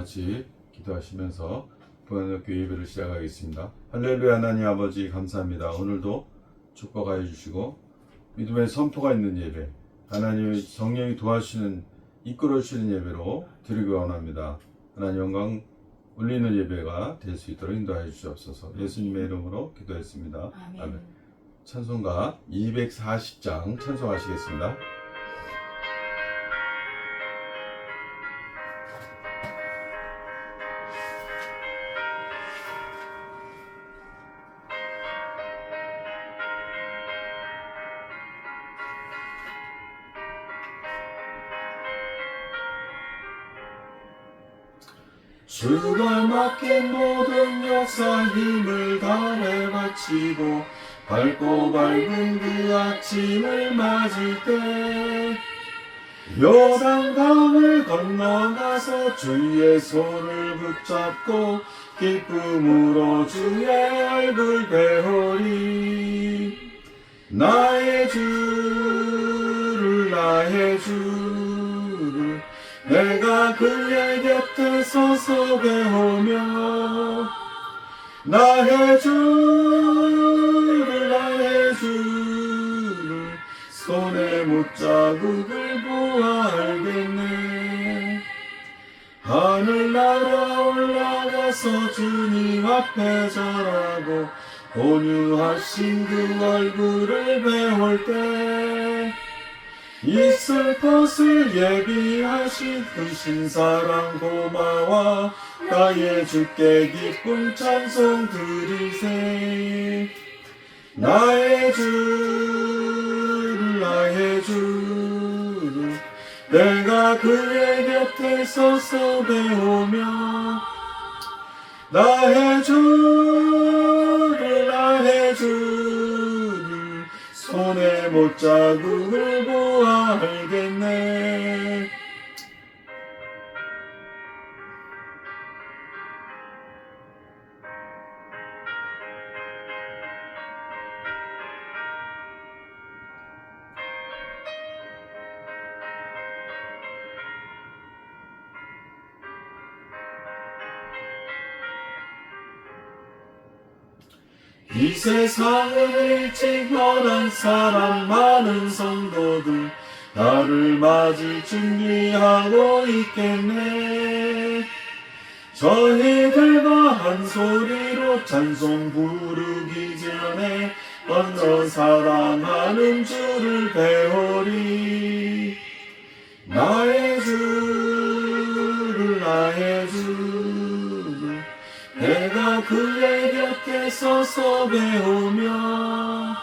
같이 기도하시면서 부안학교 예배를 시작하겠습니다. 할렐루야. 하나님 아버지 감사합니다. 오늘도 축복하여 주시고 믿음의 선포가 있는 예배, 하나님의 성령이 도와주시는 이끌어 주시는 예배로 드리기 원합니다. 하나님 영광 올리는 예배가 될 수 있도록 인도하여 주시옵소서. 예수님의 이름으로 기도했습니다. 아멘. 찬송가 240장 찬송하시겠습니다. 주가 맡긴 모든 역사 힘을 다해 바치고 밝고 밝은 그 아침을 맞을 때 요단강을 건너가서 주의 손을 붙잡고 기쁨으로 주의 얼굴 배우리. 나의 주를 내가 그의 곁에 서서 배우며 나의 주를 손에 못자국을 보아 알겠네. 하늘 날아 올라가서 주님 앞에 절하고 온유하신 그 얼굴을 배울 때 있을 것을 예비하신 그 신사랑 고마워 나의 주께 기쁨 찬송 드리세. 나의 주를 내가 그의 곁에 서서 배우며 나의 주를 손에 못자국을 보아 알겠네. 이 세상을 일찍 떠난 사람 많은 성도들 나를 맞을 준비하고 있겠네. 저희들과 한 소리로 찬송 부르기 전에 먼저 사랑하는 주를 배우리. 나의 주를 내가 그의 곁에 서서 배우며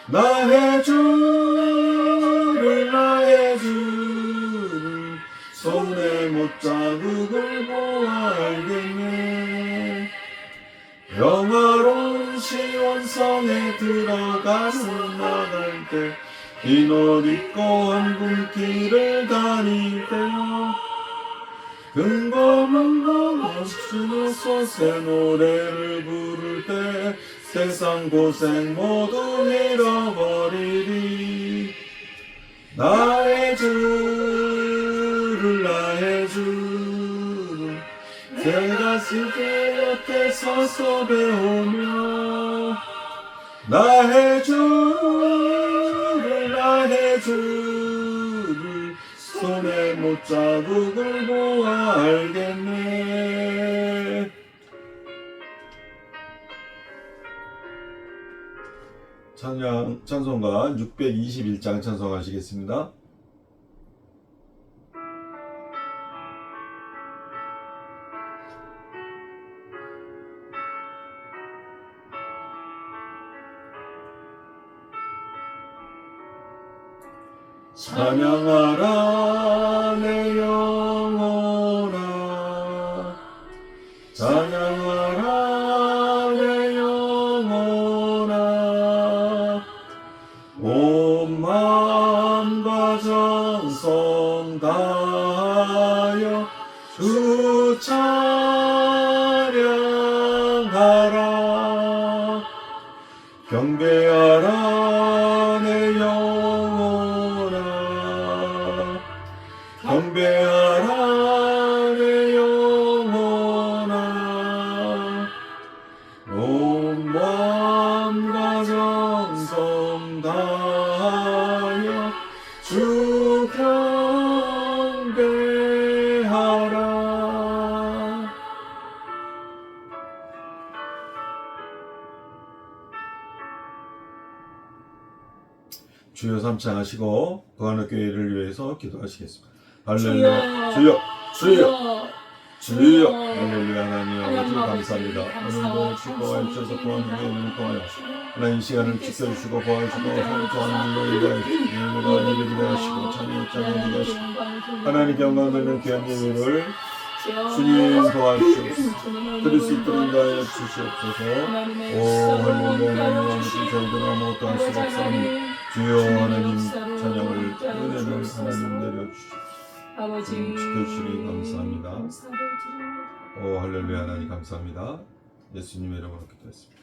나의 주를 손에 못자국을 보아 알겠네. 영화로운 시온성에 들어가서 나갈 때 흰 옷 입고 황금길을 다닐 때요 근검은검 주소서 새 노래를 부를 때 세상 고생 모두 잃어버리리. 나의 주를 내가 그의 곁에 서서 배우며 나의 주를 손에 못자국을 보아 알겠네. 찬송가 621장 찬송하시겠습니다. 찬양하라 내 영혼아 찬양하라 내 영혼아 온 마음과 정성 다하여 주 찬양하라. 경배하라 내 영혼아 경배하라 내 영혼아 정성 다하여 주 경배하라. 주여 삼창하시고 부안교회를 위해서 기도하시겠습니다. 할렐루야. 주여, 주여, 주여. 할렐루야. 하나님 아버지 감사합니다. 오늘도 축복하여 주셔서 부안교회를 통하여 하나님 시간을 지켜주시고 보아주시고 성토하는 일로 예배가 예배를 하시고 찬양을 하시고 하나님께 영광 돌리는 귀한 예배를 주님 도와주시옵소서. 드릴 수 있도록 인도하여 주시옵소서. 오 할렐루야. 하나님 아버지 저희들은 아무것도 할 수가 없사오니 주여 하나님 찬양을 은혜를 하나님 내려주시고 지켜주시니 감사합니다. 오 할렐루야. 하나님 감사합니다. 예수님의 이름으로 기도했습니다.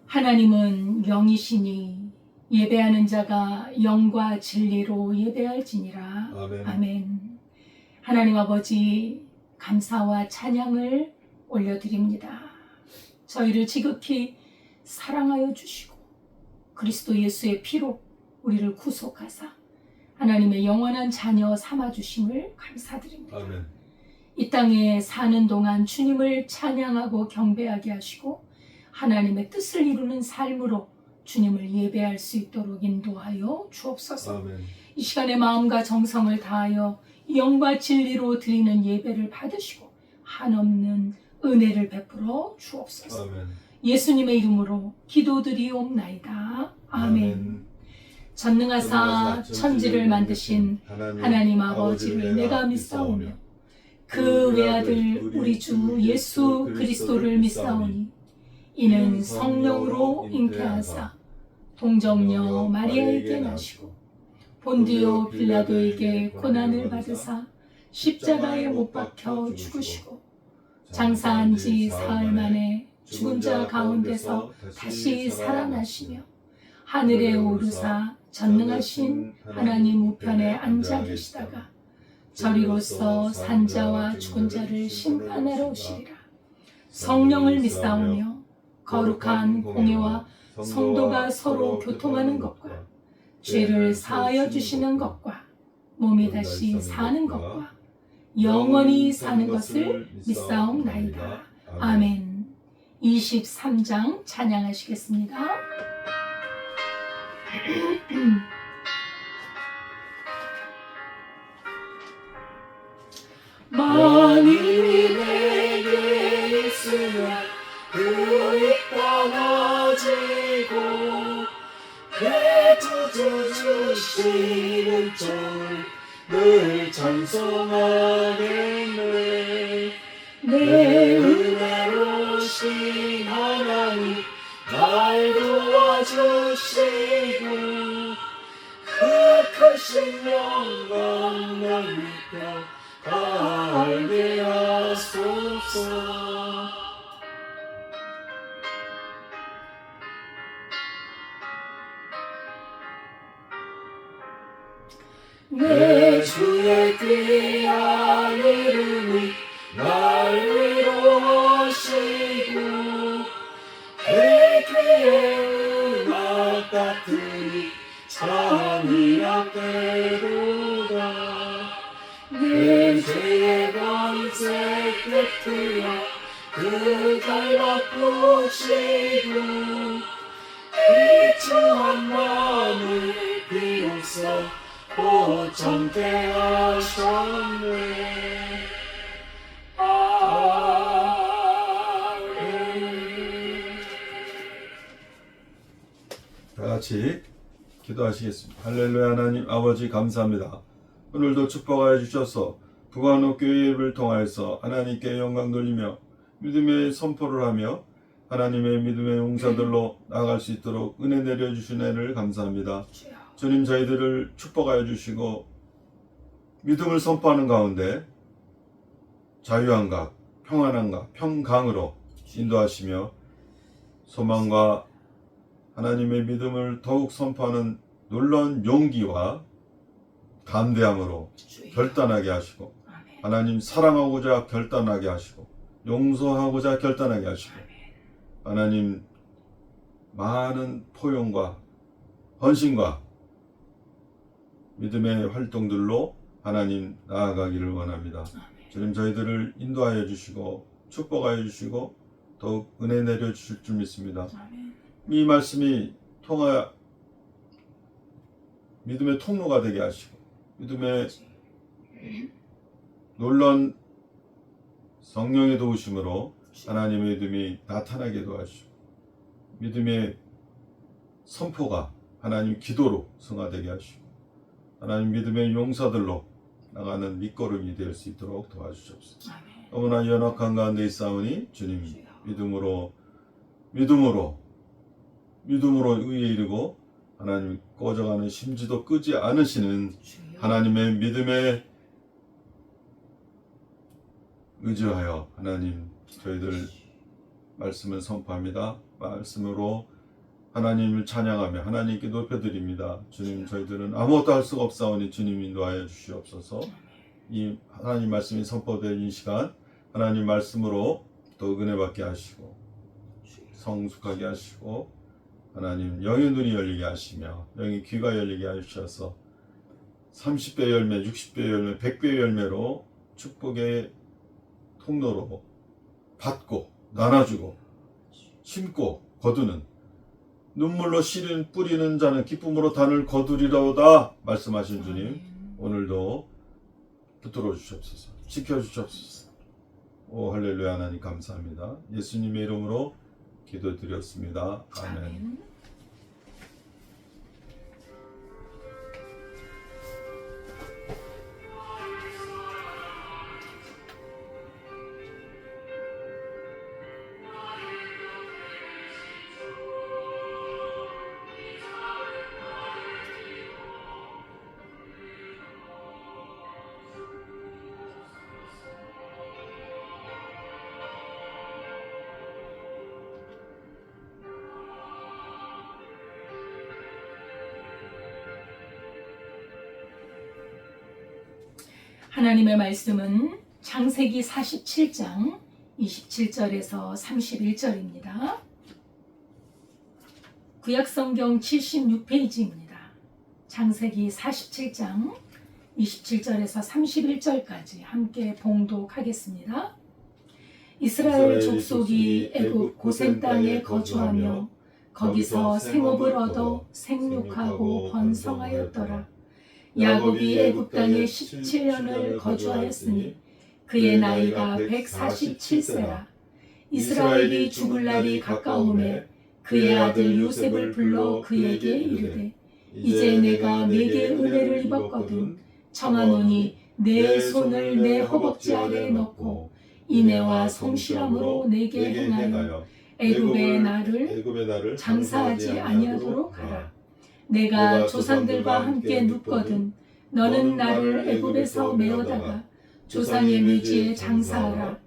하나님은 영이시니 예배하는 자가 영과 진리로 예배할지니라. 아멘. 아멘. 하나님 아버지 감사와 찬양을 올려드립니다. 저희를 지극히 사랑하여 주시고 그리스도 예수의 피로 우리를 구속하사 하나님의 영원한 자녀 삼아주심을 감사드립니다. 아멘. 이 땅에 사는 동안 주님을 찬양하고 경배하게 하시고 하나님의 뜻을 이루는 삶으로 주님을 예배할 수 있도록 인도하여 주옵소서. 아멘. 이 시간에 마음과 정성을 다하여 영과 진리로 드리는 예배를 받으시고 한없는 은혜를 베풀어 주옵소서. 아멘. 예수님의 이름으로 기도드리옵나이다. 아멘. 전능하사 천지를 만드신 하나님 아버지를 내가 믿사오며 그 외아들 우리 주 예수 그리스도를 믿사오니 이는 성령으로 잉태하사 동정녀 마리아에게 나시고 본디오 빌라도에게 고난을 받으사 십자가에 못 박혀 죽으시고 장사한 지 사흘 만에 죽은 자 가운데서 다시 살아나시며 하늘에 오르사 전능하신 하나님 우편에 앉아 계시다가 저리로서 산자와 죽은 자를 심판하러 오시리라. 성령을 믿사오며 거룩한 공예와 성도가 서로 교통하는 것과 죄를 사하여 주시는 것과 몸이 다시 사는 것과 영원히 사는 것을 믿사옵나이다. 아멘. 23장 찬양하시겠습니다. 만일이 내게 있으면 그의 떠나지고 해주주 주시는 늘 찬송하겠네. 내 은혜로신 하나님 날 도와주시고 그 크신 영광 날 믿고 알게 하소서. 내 주의 귀한 이름이 날 위로하시고 내 귀에 음악 같으니 찬이라 때로다. 내 죄의 번색 뱉으려 그갈 바꾸시고 비추한 마음을 비로소 고참게 하셨네. 다 같이 기도하시겠습니다. 할렐루야. 하나님 아버지 감사합니다. 오늘도 축복하여 주셔서 부관옥 교회를 통하여서 하나님께 영광 돌리며 믿음의 선포를 하며 하나님의 믿음의 용사들로 나아갈 수 있도록 은혜 내려주신 애를 감사합니다. 주님, 저희들을 축복하여 주시고 믿음을 선포하는 가운데 자유함과 평안함과 평강으로 인도하시며 소망과 하나님의 믿음을 더욱 선포하는 놀라운 용기와 담대함으로 결단하게 하시고, 하나님 사랑하고자 결단하게 하시고, 용서하고자 결단하게 하시고, 하나님 많은 포용과 헌신과 믿음의 활동들로 하나님 나아가기를 원합니다. 주님, 저희들을 인도하여 주시고 축복하여 주시고 더욱 은혜 내려 주실 줄 믿습니다. 이 말씀이 믿음의 통로가 되게 하시고 믿음의 놀라운 성령의 도우심으로 하나님의 믿음이 나타나게 도와주시고 믿음의 선포가 하나님 기도로 승화되게 하시고 하나님 믿음의 용사들로 나가는 밑거름이 될 수 있도록 도와주시옵소서. 너무나 연약한 가운데 있사오니 주님 믿음으로 의에 이르고 하나님 꺼져가는 심지도 끄지 않으시는 하나님의 믿음에 의지하여 하나님 저희들 말씀을 선포합니다. 말씀으로 하나님을 찬양하며 하나님께 높여드립니다. 주님, 저희들은 아무것도 할 수가 없사오니 주님 인도하여 주시옵소서. 이 하나님 말씀이 선포된 이 시간 하나님 말씀으로 또 은혜 받게 하시고 성숙하게 하시고 하나님 영의 눈이 열리게 하시며 영의 귀가 열리게 하셔서 30배 열매, 60배 열매, 100배 열매로 축복의 통로로 받고 나눠주고 심고 거두는 눈물로 씨를 뿌리는 자는 기쁨으로 단을 거두리로다 말씀하신 주님, 오늘도 붙들어 주시옵소서. 지켜 주시옵소서. 오 할렐루야. 하나님 감사합니다. 예수님의 이름으로 기도드렸습니다. 아멘. 하나님의 말씀은 창세기 47장 27절에서 31절입니다. 구약성경 76페이지입니다. 창세기 47장 27절에서 31절까지 함께 봉독하겠습니다. 이스라엘 족속이 애굽 고센 땅에 거주하며 거기서 생업을 얻어 생육하고 번성하였더라. 야곱이 애굽 땅에 17년을 거주하였으니 그의 나이가 147세라. 이스라엘이 죽을 날이 가까우매 그의 아들 요셉을 불러 그에게 이르되 이제 내가 네게 은혜를 입었거든 청하노니 내 손을 내 허벅지 아래에 넣고 인애와 성실함으로 내게 행하여 애굽의 나를 장사하지 아니하도록 하라. 내가 조상들과 함께 눕거든 너는 나를 애굽에서 메어다가 조상의 묘지에 장사하라.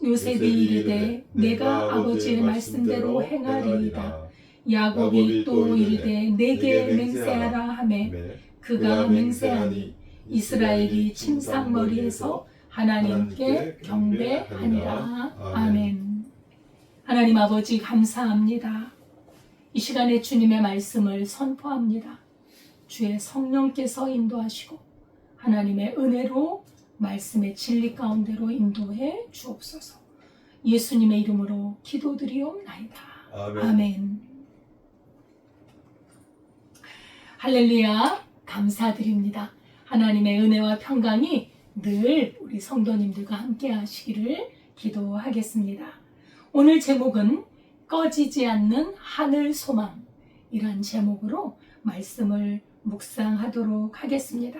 요셉이 이르되 내가 아버지의 말씀대로 행하리이다. 야곱이 또 이르되 내게 맹세하라 하매 그가 맹세하니 이스라엘이 침상머리에서 하나님께 경배하니라. 아멘. 하나님 아버지 감사합니다. 이 시간에 주님의 말씀을 선포합니다. 주의 성령께서 인도하시고 하나님의 은혜로 말씀의 진리 가운데로 인도해 주옵소서. 예수님의 이름으로 기도드리옵나이다. 아멘. 아멘. 할렐루야. 감사드립니다. 하나님의 은혜와 평강이 늘 우리 성도님들과 함께 하시기를 기도하겠습니다. 오늘 제목은 꺼지지 않는 하늘 소망이란 제목으로 말씀을 묵상하도록 하겠습니다.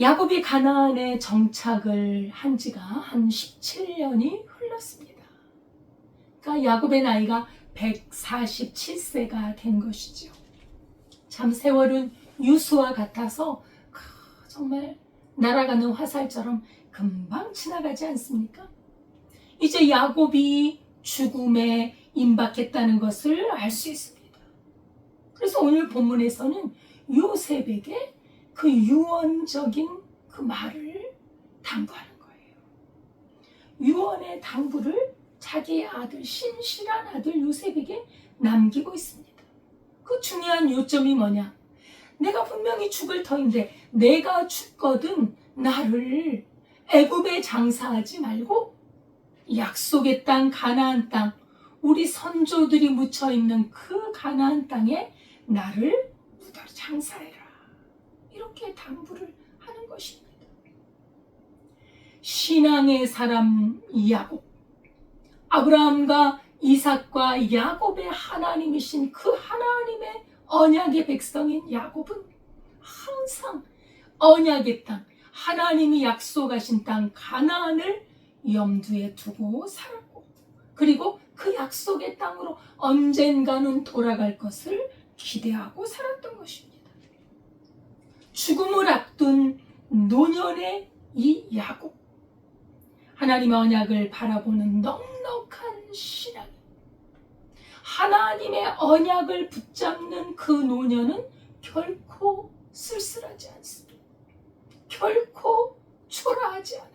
야곱이 가나안에 정착을 한 지가 한 17년이 흘렀습니다. 그러니까 야곱의 나이가 147세가 된 것이죠. 참 세월은 유수와 같아서 정말 날아가는 화살처럼 금방 지나가지 않습니까? 이제 야곱이 죽음에 임박했다는 것을 알 수 있습니다. 그래서 오늘 본문에서는 요셉에게 그 유언적인 그 말을 당부하는 거예요. 유언의 당부를 자기의 아들, 신실한 아들 요셉에게 남기고 있습니다. 그 중요한 요점이 뭐냐? 내가 분명히 죽을 터인데 내가 죽거든 나를 애굽에 장사하지 말고 약속의 땅 가나안 땅, 우리 선조들이 묻혀있는 그 가나안 땅에 나를 묻어 장사해라. 이렇게 당부를 하는 것입니다. 신앙의 사람 야곱, 아브라함과 이삭과 야곱의 하나님이신 그 하나님의 언약의 백성인 야곱은 항상 언약의 땅, 하나님이 약속하신 땅 가나안을 염두에 두고 살았고, 그리고 그 약속의 땅으로 언젠가는 돌아갈 것을 기대하고 살았던 것입니다. 죽음을 앞둔 노년의 이 야곱, 하나님의 언약을 바라보는 넉넉한 신앙, 하나님의 언약을 붙잡는 그 노년은 결코 쓸쓸하지 않습니다. 결코 초라하지 않아요.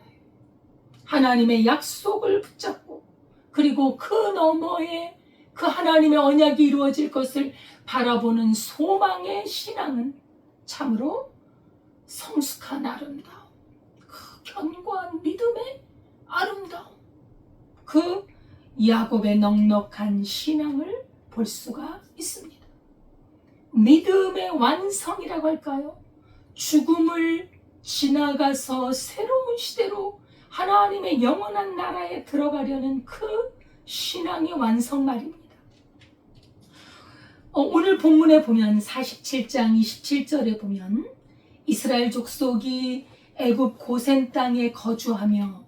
하나님의 약속을 붙잡고, 그리고 그 너머에 그 하나님의 언약이 이루어질 것을 바라보는 소망의 신앙은 참으로 성숙한 아름다움, 그 견고한 믿음의 아름다움, 그 야곱의 넉넉한 신앙을 볼 수가 있습니다. 믿음의 완성이라고 할까요? 죽음을 지나가서 새로운 시대로 하나님의 영원한 나라에 들어가려는 그 신앙의 완성 말입니다. 오늘 본문에 보면 47장 27절에 보면 이스라엘 족속이 애굽 고센 땅에 거주하며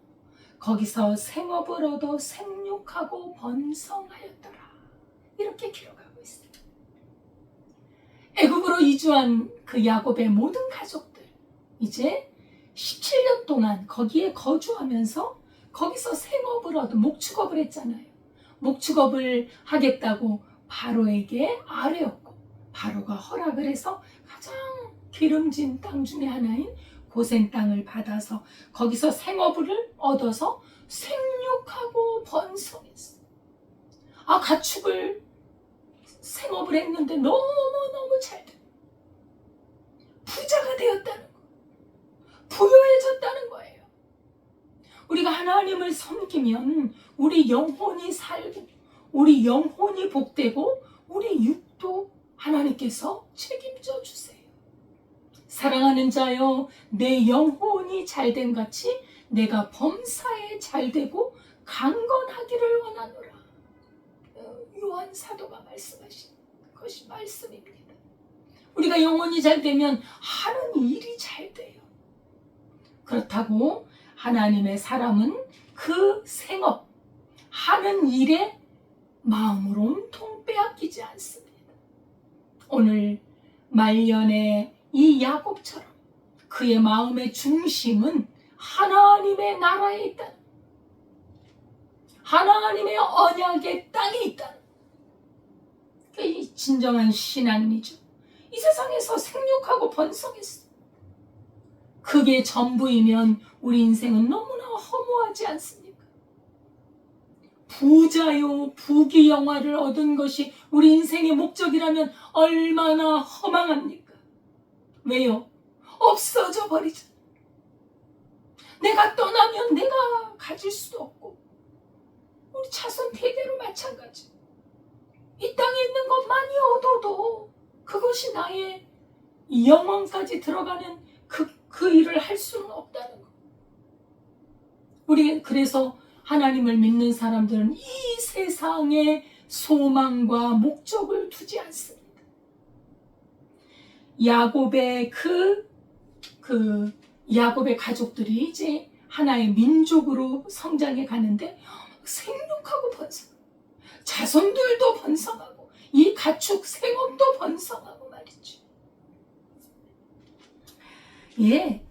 거기서 생업을 얻어 생육하고 번성하였더라. 이렇게 기록하고 있습니다. 애굽으로 이주한 그 야곱의 모든 가족들, 이제 17년 동안 거기에 거주하면서 거기서 생업을 얻어 목축업을 했잖아요. 목축업을 하겠다고 바로에게 아뢰었고, 바로가 허락을 해서 가장 기름진 땅 중에 하나인 고센 땅을 받아서 거기서 생업을 얻어서 생육하고 번성했어. 가축을 생업을 했는데 너무너무 잘 돼. 부자가 되었다는 거, 부유해졌다는 거예요. 우리가 하나님을 섬기면 우리 영혼이 살고, 우리 영혼이 복되고, 우리 육도 하나님께서 책임져 주세요. 사랑하는 자여, 내 영혼이 잘된 같이 내가 범사에 잘되고 강건하기를 원하노라. 요한 사도가 말씀하신 것이 말씀입니다. 우리가 영혼이 잘되면 하는 일이 잘 돼요. 그렇다고 하나님의 사람은 그 생업, 하는 일에 마음을 온통 빼앗기지 않습니다. 오늘 말년에 이 야곱처럼 그의 마음의 중심은 하나님의 나라에 있다. 하나님의 언약의 땅에 있다. 그게 진정한 신앙이죠. 이 세상에서 생육하고 번성했어. 그게 전부이면 우리 인생은 너무나 허무하지 않습니까? 부자요 부귀영화를 얻은 것이 우리 인생의 목적이라면 얼마나 허망합니까? 왜요? 없어져 버리죠. 내가 떠나면 내가 가질 수도 없고, 우리 자손 대대로 마찬가지. 이 땅에 있는 것 많이 얻어도 그것이 나의 영혼까지 들어가는 그 일을 할 수는 없다는 거. 우리 그래서 하나님을 믿는 사람들은 이 세상에 소망과 목적을 두지 않습니다. 야곱의 야곱의 가족들이 이제 하나의 민족으로 성장해 가는데 생육하고 번성. 자손들도 번성하고 이 가축 생업도 번성하고 말이죠. 예,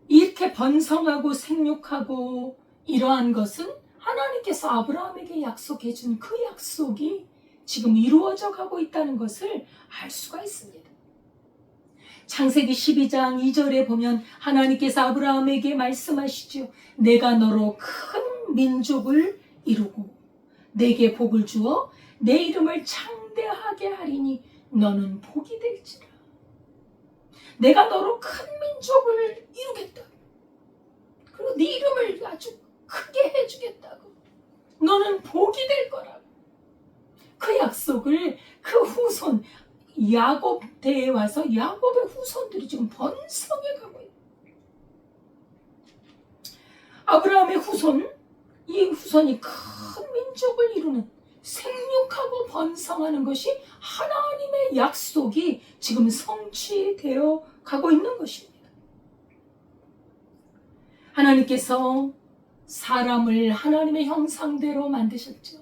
이렇게 번성하고 생육하고 이러한 것은 하나님께서 아브라함에게 약속해 준 그 약속이 지금 이루어져 가고 있다는 것을 알 수가 있습니다. 창세기 12장 2절에 보면 하나님께서 아브라함에게 말씀하시죠. 내가 너로 큰 민족을 이루고 내게 복을 주어 내 이름을 창대하게 하리니 너는 복이 될지라. 내가 너로 큰 민족을 이루겠다. 그리고 네 이름을 아주 크게 해주겠다고. 너는 복이 될 거라고. 그 약속을 그 후손 야곱 때에 와서 야곱의 후손들이 지금 번성해 가고 있다. 아브라함의 후손, 이 후손이 큰 민족을 이루는 생육하고 번성하는 것이 하나님의 약속이 지금 성취되어 가고 있는 것입니다. 하나님께서 사람을 하나님의 형상대로 만드셨죠.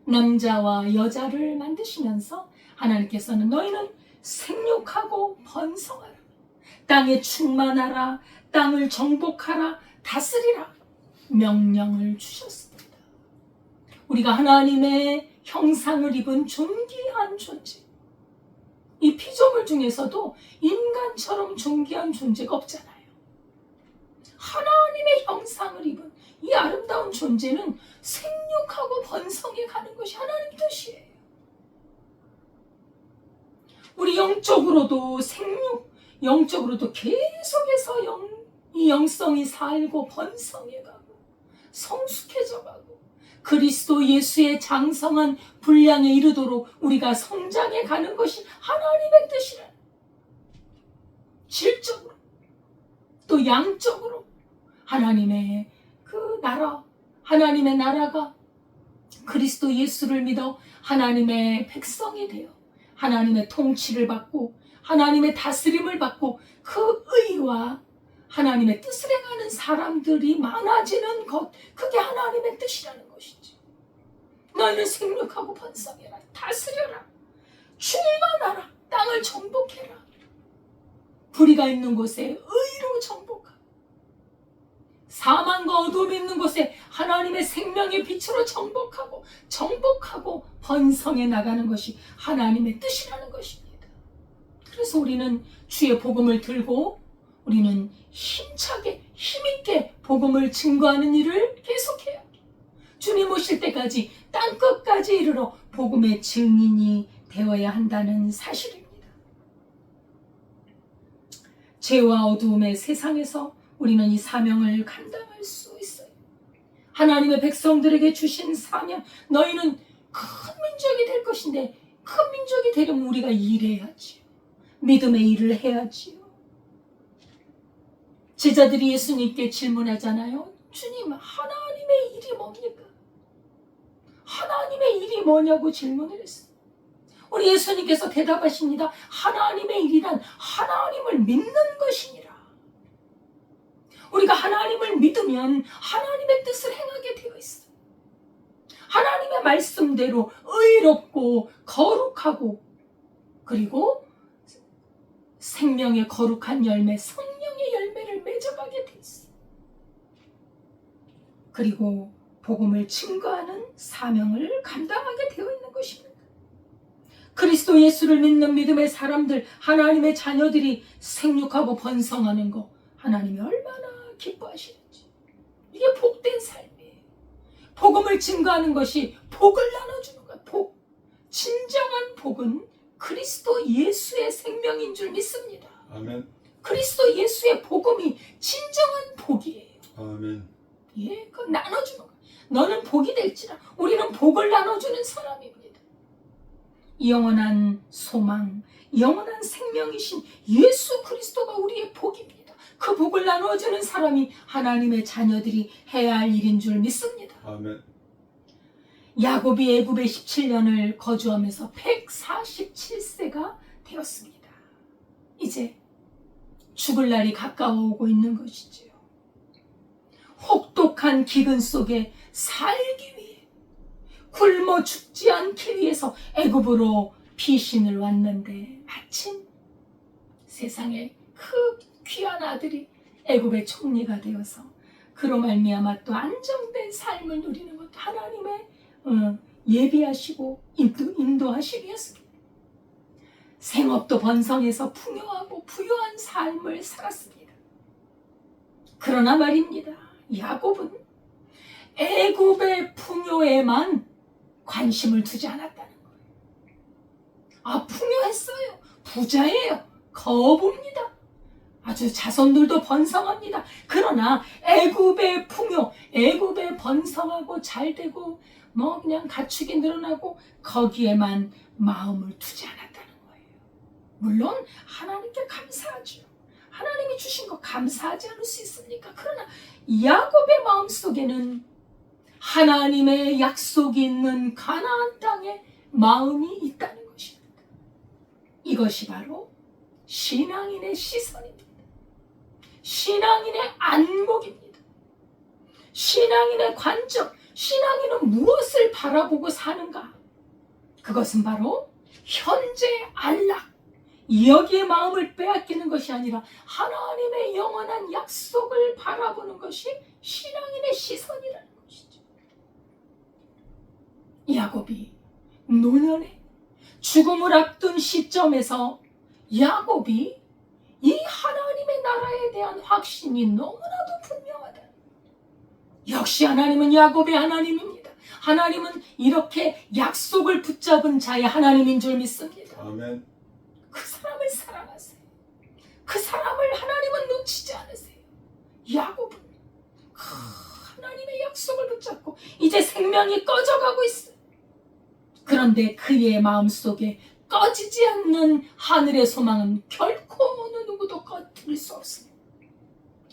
남자와 여자를 만드시면서 하나님께서는 너희는 생육하고 번성하라. 땅에 충만하라. 땅을 정복하라. 다스리라. 명령을 주셨습니다. 우리가 하나님의 형상을 입은 존귀한 존재. 이 피조물 중에서도 인간처럼 존귀한 존재가 없잖아요. 하나님의 형상을 입은 이 아름다운 존재는 생육하고 번성해 가는 것이 하나님 뜻이에요. 우리 영적으로도 영적으로도 계속해서 이 영성이 살고 번성해 가고 성숙해져 가고 그리스도 예수의 장성한 분량에 이르도록 우리가 성장해 가는 것이 하나님의 뜻이라. 질적으로 또 양적으로 하나님의 그 나라, 하나님의 나라가 그리스도 예수를 믿어 하나님의 백성이 되어 하나님의 통치를 받고 하나님의 다스림을 받고 그 의와 하나님의 뜻을 행하는 사람들이 많아지는 것, 그게 하나님의 뜻이라는 것이지. 너희는 생육하고 번성해라. 다스려라. 충만하라. 땅을 정복해라. 불의가 있는 곳에 의로 정복하라. 사망과 어둠이 있는 곳에 하나님의 생명의 빛으로 정복하고 번성해 나가는 것이 하나님의 뜻이라는 것입니다. 그래서 우리는 주의 복음을 들고 우리는 힘차게 힘있게 복음을 증거하는 일을 계속해야 합니다. 주님 오실 때까지 땅끝까지 이르러 복음의 증인이 되어야 한다는 사실입니다. 죄와 어두움의 세상에서 우리는 이 사명을 감당할 수 있어요. 하나님의 백성들에게 주신 사명, 너희는 큰 민족이 될 것인데 큰 민족이 되려면 우리가 일해야지요. 믿음의 일을 해야지요. 제자들이 예수님께 질문하잖아요. 주님, 하나님의 일이 뭡니까? 하나님의 일이 뭐냐고 질문을 했어요. 우리 예수님께서 대답하십니다. 하나님의 일이란 하나님을 믿는 것이니라. 우리가 하나님을 믿으면 하나님의 뜻을 행하게 되어 있어요. 하나님의 말씀대로 의롭고 거룩하고 그리고 생명의 거룩한 열매, 성령의 열매를 맺어가게 돼 있어요. 그리고 복음을 증거하는 사명을 감당하게 되어 있는 것입니다. 그리스도 예수를 믿는 믿음의 사람들, 하나님의 자녀들이 생육하고 번성하는 거 하나님이 얼마나 기뻐하시는지. 이게 복된 삶이에요. 복음을 증거하는 것이 복을 나눠주는 거예요. 복. 진정한 복은 그리스도 예수의 생명인 줄 믿습니다. 아멘. 그리스도 예수의 복음이 진정한 복이에요. 아멘. 예, 그건 나눠주는 거예요. 너는 복이 될지라. 우리는 복을 나눠주는 사람입니다. 영원한 소망, 영원한 생명이신 예수 그리스도가 우리의 복입니다. 그 복을 나눠주는 사람이 하나님의 자녀들이 해야 할 일인 줄 믿습니다. 아멘. 야곱이 애굽에 17년을 거주하면서 147세가 되었습니다. 이제 죽을 날이 가까워오고 있는 것이지요. 혹독한 기근 속에 살기 위해 굶어 죽지 않기 위해서 애굽으로 피신을 왔는데 마침 세상에 그 귀한 아들이 애굽의 총리가 되어서 그로 말미암아 또 안정된 삶을 누리는 것도 하나님의 예비하시고 인도하심이었습니다. 생업도 번성해서 풍요하고 부유한 삶을 살았습니다. 그러나 말입니다. 야곱은 애굽의 풍요에만 관심을 두지 않았다는 거예요. 풍요했어요. 부자예요. 거부입니다. 아주 자손들도 번성합니다. 그러나 애굽의 풍요, 애굽의 번성하고 잘되고 그냥 가축이 늘어나고 거기에만 마음을 두지 않았다는 거예요. 물론 하나님께 감사하죠. 하나님이 주신 거 감사하지 않을 수 있습니까? 그러나 야곱의 마음속에는 하나님의 약속이 있는 가나안 땅에 마음이 있다는 것입니다. 이것이 바로 신앙인의 시선입니다. 신앙인의 안목입니다. 신앙인의 관점, 신앙인은 무엇을 바라보고 사는가? 그것은 바로 현재 안락, 여기에 마음을 빼앗기는 것이 아니라 하나님의 영원한 약속을 바라보는 것이 신앙인의 시선이라는 것이죠. 야곱이 노년에 죽음을 앞둔 시점에서 야곱이 이 하나님의 나라에 대한 확신이 너무나도 분명하다. 역시 하나님은 야곱의 하나님입니다. 하나님은 이렇게 약속을 붙잡은 자의 하나님인 줄 믿습니다. 아멘. 그 사람을 사랑하세요. 그 사람을 하나님은 놓치지 않으세요. 야곱은 하나님의 약속을 붙잡고 이제 생명이 꺼져가고 있어요. 그런데 그의 마음속에 꺼지지 않는 하늘의 소망은 결코 어느 누구도 꺼뜨릴 수 없습니다.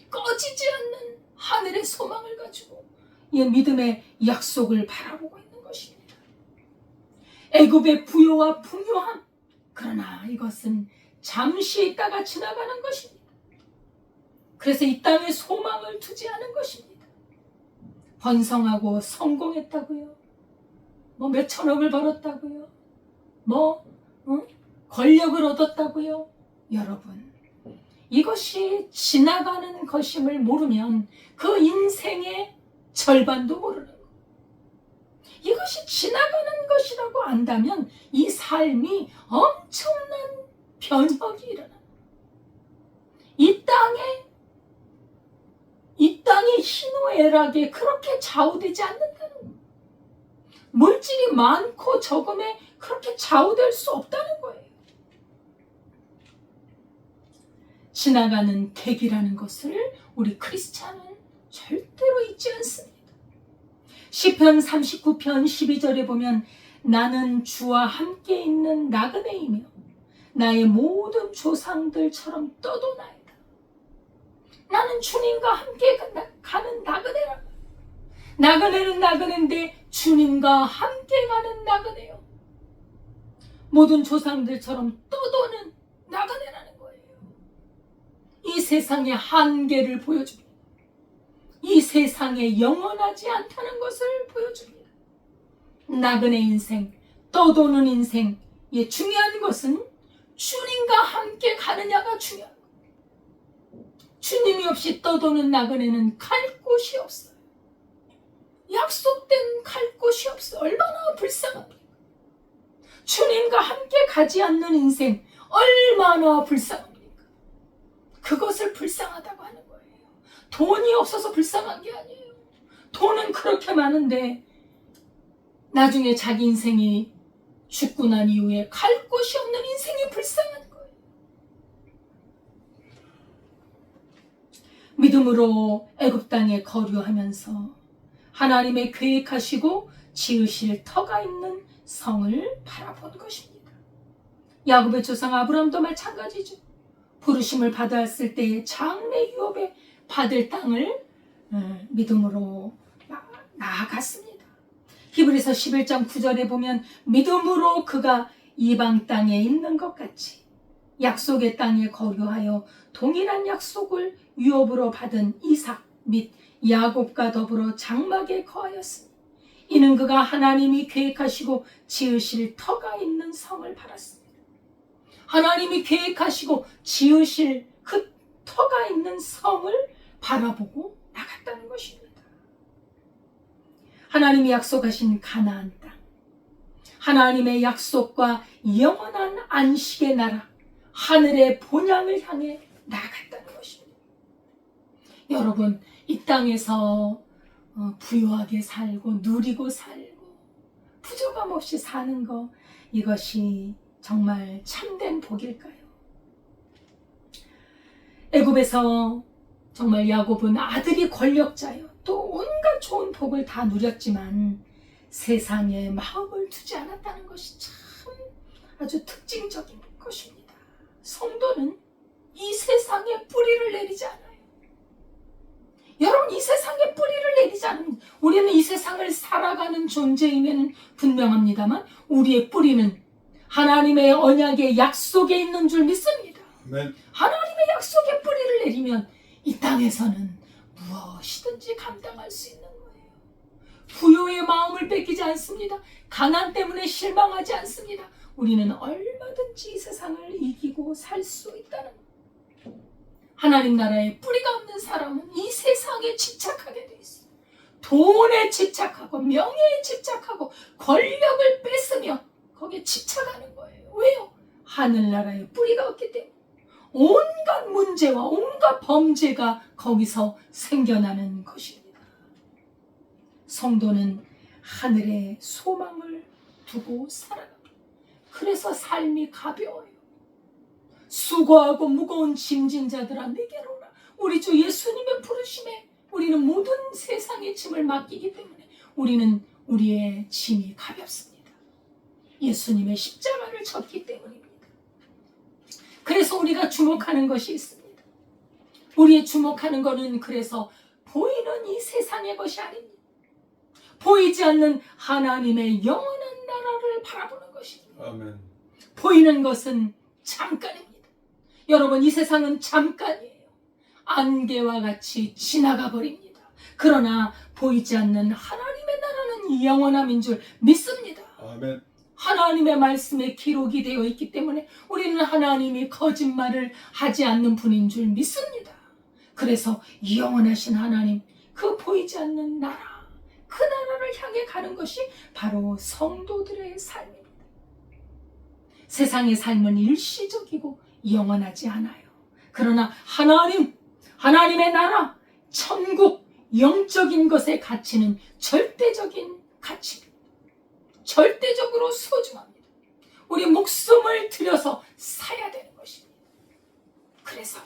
꺼지지 않는 하늘의 소망을 가지고 이 믿음의 약속을 바라보고 있는 것입니다. 애굽의 부요와 풍요함, 그러나 이것은 잠시 있다가 지나가는 것입니다. 그래서 이 땅에 소망을 두지 않은 것입니다. 번성하고 성공했다고요? 몇천억을 벌었다고요? 권력을 얻었다고요? 여러분, 이것이 지나가는 것임을 모르면 그 인생의 절반도 모르는 거예요. 이것이 지나가는 것이라고 안다면 이 삶이 엄청난 변혁이 일어납니다. 이 땅의 희노애락에 그렇게 좌우되지 않는다는 거예요. 물질이 많고 적음에 그렇게 좌우될 수 없다는 거예요. 지나가는 객이라는 것을 우리 크리스찬은 절대로 잊지 않습니다. 시편 39편 12절에 보면 나는 주와 함께 있는 나그네이며 나의 모든 조상들처럼 떠도나이다. 나는 주님과 함께 가는 나그네라. 나그네는 나그네인데 주님과 함께 가는 나그네요. 모든 조상들처럼 떠도는 나그네라는 거예요. 이 세상의 한계를 보여줍니다. 이 세상에 영원하지 않다는 것을 보여줍니다. 나그네 인생, 떠도는 인생, 중요한 것은 주님과 함께 가느냐가 중요한 거예요. 주님이 없이 떠도는 나그네는 갈 곳이 없어요. 약속된 갈 곳이 없어요. 얼마나 불쌍합니까? 주님과 함께 가지 않는 인생 얼마나 불쌍합니까? 그것을 불쌍하다고 하는 거예요. 돈이 없어서 불쌍한 게 아니에요. 돈은 그렇게 많은데 나중에 자기 인생이 죽고 난 이후에 갈 곳이 없는 인생이 불쌍한 거예요. 믿음으로 애굽 땅에 거류하면서 하나님의 계획하시고 지으실 터가 있는 성을 바라본 것입니다. 야곱의 조상 아브라함도 마찬가지죠. 부르심을 받았을 때의 장래 유업에 받을 땅을 믿음으로 나아갔습니다. 히브리서 11장 9절에 보면 믿음으로 그가 이방 땅에 있는 것 같이 약속의 땅에 거류하여 동일한 약속을 유업으로 받은 이삭 및 야곱과 더불어 장막에 거하였으니 이는 그가 하나님이 계획하시고 지으실 터가 있는 성을 바랐습니다. 하나님이 계획하시고 지으실 그 터가 있는 성을 바라보고 나갔다는 것입니다. 하나님이 약속하신 가나안 땅, 하나님의 약속과 영원한 안식의 나라, 하늘의 본향을 향해 나갔다는 것입니다. 여러분, 이 땅에서 부유하게 살고 누리고 살고 부족함 없이 사는 것, 이것이 정말 참된 복일까요? 애굽에서 정말 야곱은 아들이 권력자여 또 온갖 좋은 복을 다 누렸지만 세상에 마음을 두지 않았다는 것이 참 아주 특징적인 것입니다. 성도는 이 세상에 뿌리를 내리지 않아요. 여러분, 이 세상에 뿌리를 내리지 않으면 우리는 이 세상을 살아가는 존재임에는 분명합니다만 우리의 뿌리는 하나님의 언약의 약속에 있는 줄 믿습니다. 아멘. 하나님의 약속에 뿌리를 내리면 이 땅에서는 무엇이든지 감당할 수 있는 거예요. 부요의 마음을 뺏기지 않습니다. 가난 때문에 실망하지 않습니다. 우리는 얼마든지 이 세상을 이기고 살 수 있다는 거예요. 하나님 나라에 뿌리가 없는 사람은 이 세상에 집착하게 돼 있어요. 돈에 집착하고 명예에 집착하고 권력을 뺏으며 거기에 집착하는 거예요. 왜요? 하늘나라에 뿌리가 없기 때문에 온갖 문제와 온갖 범죄가 거기서 생겨나는 것입니다. 성도는 하늘에 소망을 두고 살아갑니다. 그래서 삶이 가벼워요. 수고하고 무거운 짐진 자들아 내게로 오라. 우리 주 예수님의 부르심에 우리는 모든 세상의 짐을 맡기기 때문에 우리는 우리의 짐이 가볍습니다. 예수님의 십자가를 졌기 때문입니다. 그래서 우리가 주목하는 것이 있습니다. 우리의 주목하는 것은 그래서 보이는 이 세상의 것이 아닙니다. 보이지 않는 하나님의 영원한 나라를 바라보는 것입니다. 아멘. 보이는 것은 잠깐입니다. 여러분, 이 세상은 잠깐이에요. 안개와 같이 지나가 버립니다. 그러나 보이지 않는 하나님의 나라는 영원함인 줄 믿습니다. 아멘. 하나님의 말씀에 기록이 되어 있기 때문에 우리는 하나님이 거짓말을 하지 않는 분인 줄 믿습니다. 그래서 영원하신 하나님, 그 보이지 않는 나라, 그 나라를 향해 가는 것이 바로 성도들의 삶입니다. 세상의 삶은 일시적이고 영원하지 않아요. 그러나 하나님의 나라, 천국, 영적인 것의 가치는 절대적인 가치입니다. 절대적으로 소중합니다. 우리 목숨을 들여서 사야 되는 것입니다. 그래서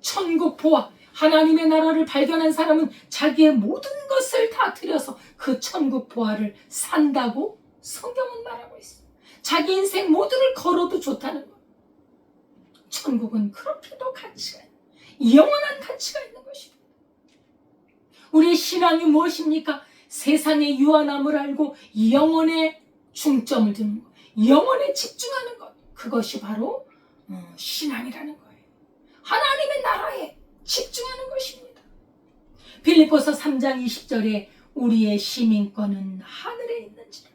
천국 보아, 하나님의 나라를 발견한 사람은 자기의 모든 것을 다 들여서 그 천국 보아를 산다고 성경은 말하고 있습니다. 자기 인생 모두를 걸어도 좋다는 것. 천국은 그렇게도 가치가 있는, 영원한 가치가 있는 것입니다. 우리의 신앙이 무엇입니까? 세상의 유한함을 알고 영혼에 중점을 두는 것, 영혼에 집중하는 것, 그것이 바로 신앙이라는 거예요. 하나님의 나라에 집중하는 것입니다. 빌립보서 3장 20절에 우리의 시민권은 하늘에 있는지라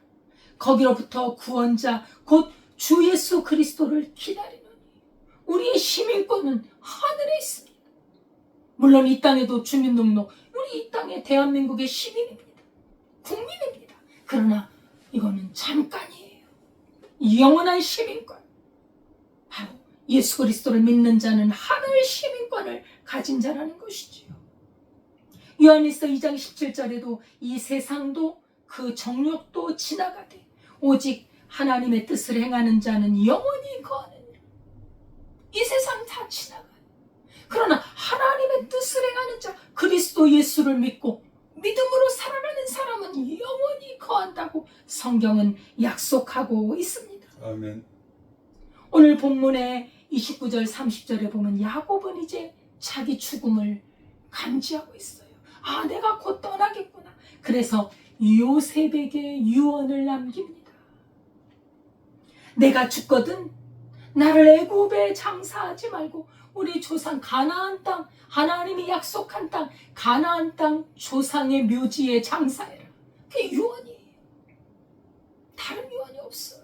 거기로부터 구원자 곧 주 예수 그리스도를 기다리노니 우리의 시민권은 하늘에 있습니다. 물론 이 땅에도 주민등록, 우리 이 땅에 대한민국의 시민입니다. 국민입니다. 그러나 이거는 잠깐이에요. 영원한 시민권, 바로 예수 그리스도를 믿는 자는 하늘 시민권을 가진 자라는 것이지요. 요한일서 2장 17절에도 이 세상도 그 정욕도 지나가되 오직 하나님의 뜻을 행하는 자는 영원히 거하느니라. 이 세상 다 지나가요. 그러나 하나님의 뜻을 행하는 자, 그리스도 예수를 믿고 믿음으로 살아가는 사람은 영원히 거한다고 성경은 약속하고 있습니다. 아멘. 오늘 본문의 29절 30절에 보면 야곱은 이제 자기 죽음을 감지하고 있어요. 아, 내가 곧 떠나겠구나. 그래서 요셉에게 유언을 남깁니다. 내가 죽거든 나를 애굽에 장사하지 말고 우리 조상 가나안 땅, 하나님이 약속한 땅, 가나안 땅 조상의 묘지에 장사해라. 그게 유언이에요. 시간이 없어요.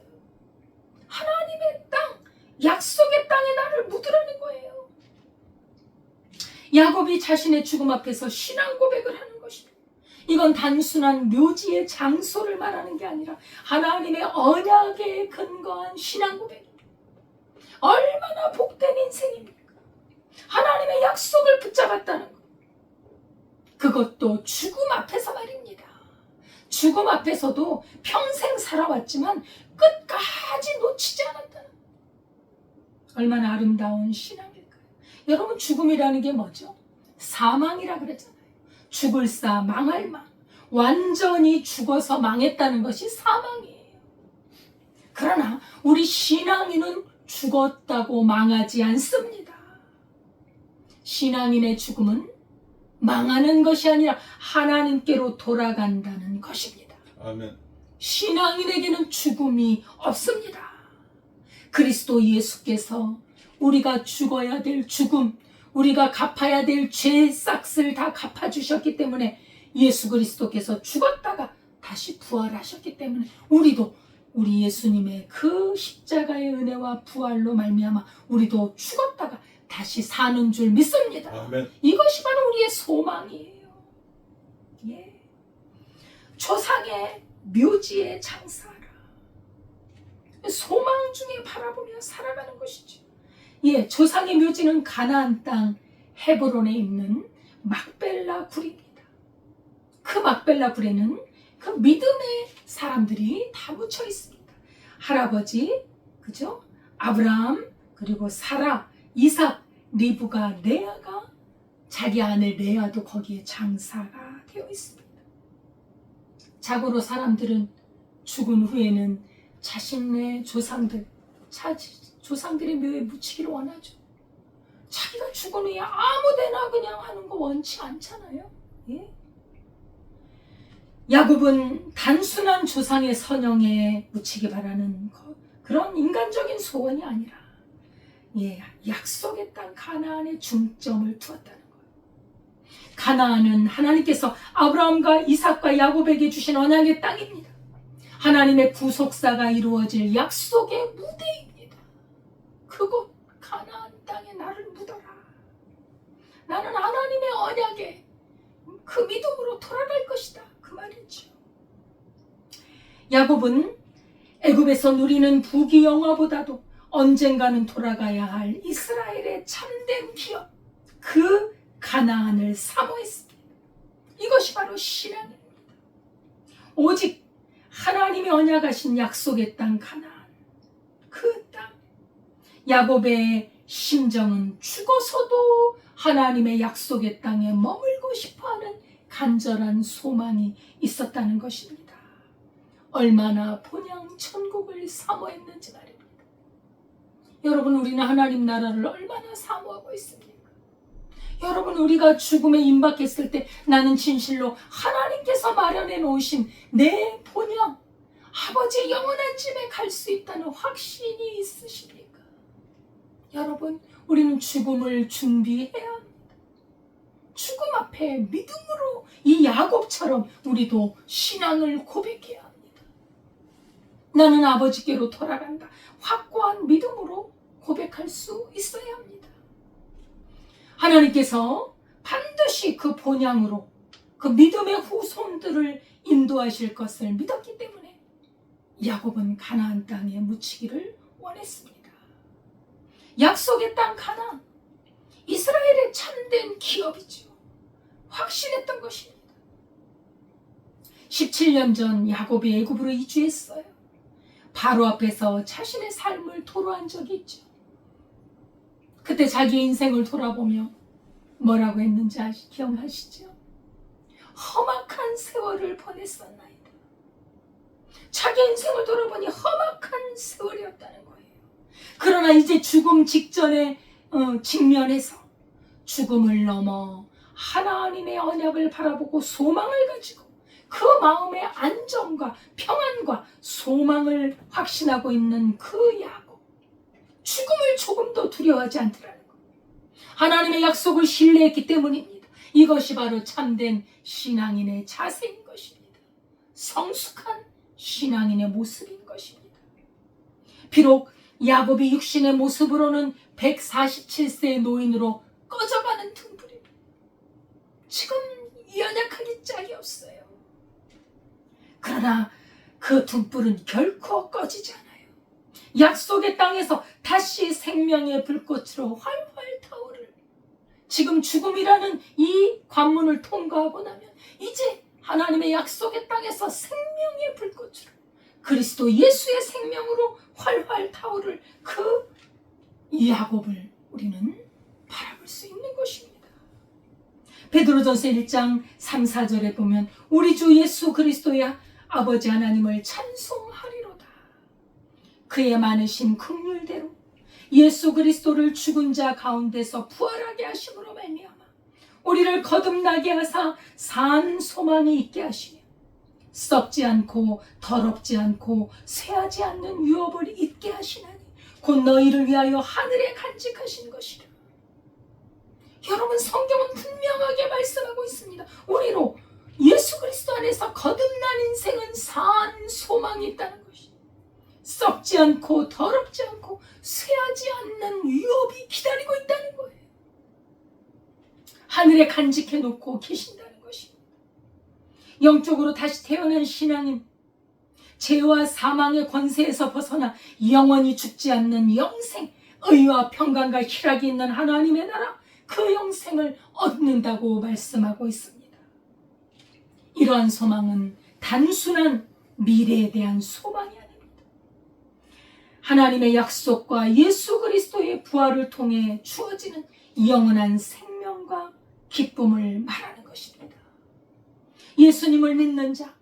하나님의 땅, 약속의 땅에 나를 묻으라는 거예요. 야곱이 자신의 죽음 앞에서 신앙 고백을 하는 것입니다. 이건 단순한 묘지의 장소를 말하는 게 아니라 하나님의 언약에 근거한 신앙 고백입니다. 얼마나 복된 인생입니까? 하나님의 약속을 붙잡았다는 것. 그것도 죽음 앞에서 말입니다. 죽음 앞에서도 평생 살아왔지만 끝까지 놓치지 않았다는 것. 얼마나 아름다운 신앙일까요? 여러분, 죽음이라는 게 뭐죠? 사망이라 그러잖아요. 죽을 사 망할 망. 완전히 죽어서 망했다는 것이 사망이에요. 그러나 우리 신앙인은 죽었다고 망하지 않습니다. 신앙인의 죽음은 망하는 것이 아니라 하나님께로 돌아간다는 것입니다. 아멘. 신앙인에게는 죽음이 없습니다. 그리스도 예수께서 우리가 죽어야 될 죽음, 우리가 갚아야 될 죄의 싹을 다 갚아주셨기 때문에 예수 그리스도께서 죽었다가 다시 부활하셨기 때문에 우리도 우리 예수님의 그 십자가의 은혜와 부활로 말미암아 우리도 죽었다가 다시 사는 줄 믿습니다. 아멘. 이것이 바로 우리의 소망이에요. 예. 조상의 묘지에 장사하라. 소망 중에 바라보며 살아가는 것이죠. 예, 조상의 묘지는 가나안 땅 헤브론에 있는 막벨라 굴입니다. 그 막벨라 굴에는 그 믿음의 사람들이 다 묻혀 있습니다. 할아버지, 그죠? 아브라함, 그리고 사라, 이삭, 리브가, 레아가, 자기 아내 레아도 거기에 장사가 되어 있습니다. 자고로 사람들은 죽은 후에는 자신의 조상들의 묘에 묻히기를 원하죠. 자기가 죽은 후에 아무데나 그냥 하는 거 원치 않잖아요. 예? 야곱은 단순한 조상의 선영에 묻히기 바라는 그런 인간적인 소원이 아니라 약속의 땅 가나안에 중점을 두었다는 거예요. 가나안은 하나님께서 아브라함과 이삭과 야곱에게 주신 언약의 땅입니다. 하나님의 구속사가 이루어질 약속의 무대입니다. 그곳 가나안 땅에 나를 묻어라. 나는 하나님의 언약에 그 믿음으로 돌아갈 것이다. 그 말이죠. 야곱은 애굽에서 누리는 부귀영화보다도 언젠가는 돌아가야 할 이스라엘의 참된 기업, 그 가나안을 사모했습니다. 이것이 바로 신앙입니다. 오직 하나님이 언약하신 약속의 땅 가나안, 그 땅. 야곱의 심정은 죽어서도 하나님의 약속의 땅에 머물고 싶어하는 간절한 소망이 있었다는 것입니다. 얼마나 본향 천국을 사모했는지 말입니다. 여러분, 우리는 하나님 나라를 얼마나 사모하고 있습니까? 여러분, 우리가 죽음에 임박했을 때 나는 진실로 하나님께서 마련해 놓으신 내 본향, 아버지의 영원한 집에 갈 수 있다는 확신이 있으십니까? 여러분, 우리는 죽음을 준비해야 합니다. 죽음 앞에 믿음으로 이 야곱처럼 우리도 신앙을 고백해야 합니다. 나는 아버지께로 돌아간다. 확고한 믿음으로 고백할 수 있어야 합니다. 하나님께서 반드시 그 본향으로 그 믿음의 후손들을 인도하실 것을 믿었기 때문에 야곱은 가나안 땅에 묻히기를 원했습니다. 약속의 땅 가나안, 이스라엘의 참된 기업이죠. 확신했던 것입니다. 17년 전 야곱이 애굽으로 이주했어요. 바로 앞에서 자신의 삶을 토로한 적이 있죠. 그때 자기의 인생을 돌아보며 뭐라고 했는지 기억하시죠? 험악한 세월을 보냈었나이다. 자기 인생을 돌아보니 험악한 세월이었다는 거예요. 그러나 이제 죽음 직전에 직면해서 죽음을 넘어 하나님의 언약을 바라보고 소망을 가지고 그 마음의 안정과 평안과 소망을 확신하고 있는 그 야곱, 죽음을 조금도 두려워하지 않더라는 것. 하나님의 약속을 신뢰했기 때문입니다. 이것이 바로 참된 신앙인의 자세인 것입니다. 성숙한 신앙인의 모습인 것입니다. 비록 야곱이 육신의 모습으로는 147세의 노인으로 꺼져가는 등불입니다. 지금 연약하기 짝이 없어요. 그러나 그 등불은 결코 꺼지지 않아요. 약속의 땅에서 다시 생명의 불꽃으로 활활 타오를, 지금 죽음이라는 이 관문을 통과하고 나면 이제 하나님의 약속의 땅에서 생명의 불꽃으로, 그리스도 예수의 생명으로 활활 타오를 그 야곱을 우리는 바라볼 수 있는 것입니다. 베드로전서 1장 3, 4절에 보면 우리 주 예수 그리스도의 아버지 하나님을 찬송하리로다. 그의 많으신 긍휼대로 예수 그리스도를 죽은 자 가운데서 부활하게 하심으로 말미암아 우리를 거듭나게 하사 산 소망이 있게 하시며 썩지 않고 더럽지 않고 쇠하지 않는 유업을 잊게 하시나니 곧 너희를 위하여 하늘에 간직하신 것이라. 여러분, 성경은 분명하게 말씀하고 있습니다. 우리로 예수 그리스도 안에서 거듭난 인생은 산 소망이 있다는 것이, 썩지 않고 더럽지 않고 쇠하지 않는 유업이 기다리고 있다는 거예요. 하늘에 간직해 놓고 계신다는 것입니다. 영적으로 다시 태어난 신앙인, 죄와 사망의 권세에서 벗어나 영원히 죽지 않는 영생, 의와 평강과 희락이 있는 하나님의 나라, 그 영생을 얻는다고 말씀하고 있습니다. 이러한 소망은 단순한 미래에 대한 소망이 아닙니다. 하나님의 약속과 예수 그리스도의 부활을 통해 주어지는 영원한 생명과 기쁨을 말하는 것입니다. 예수님을 믿는 자,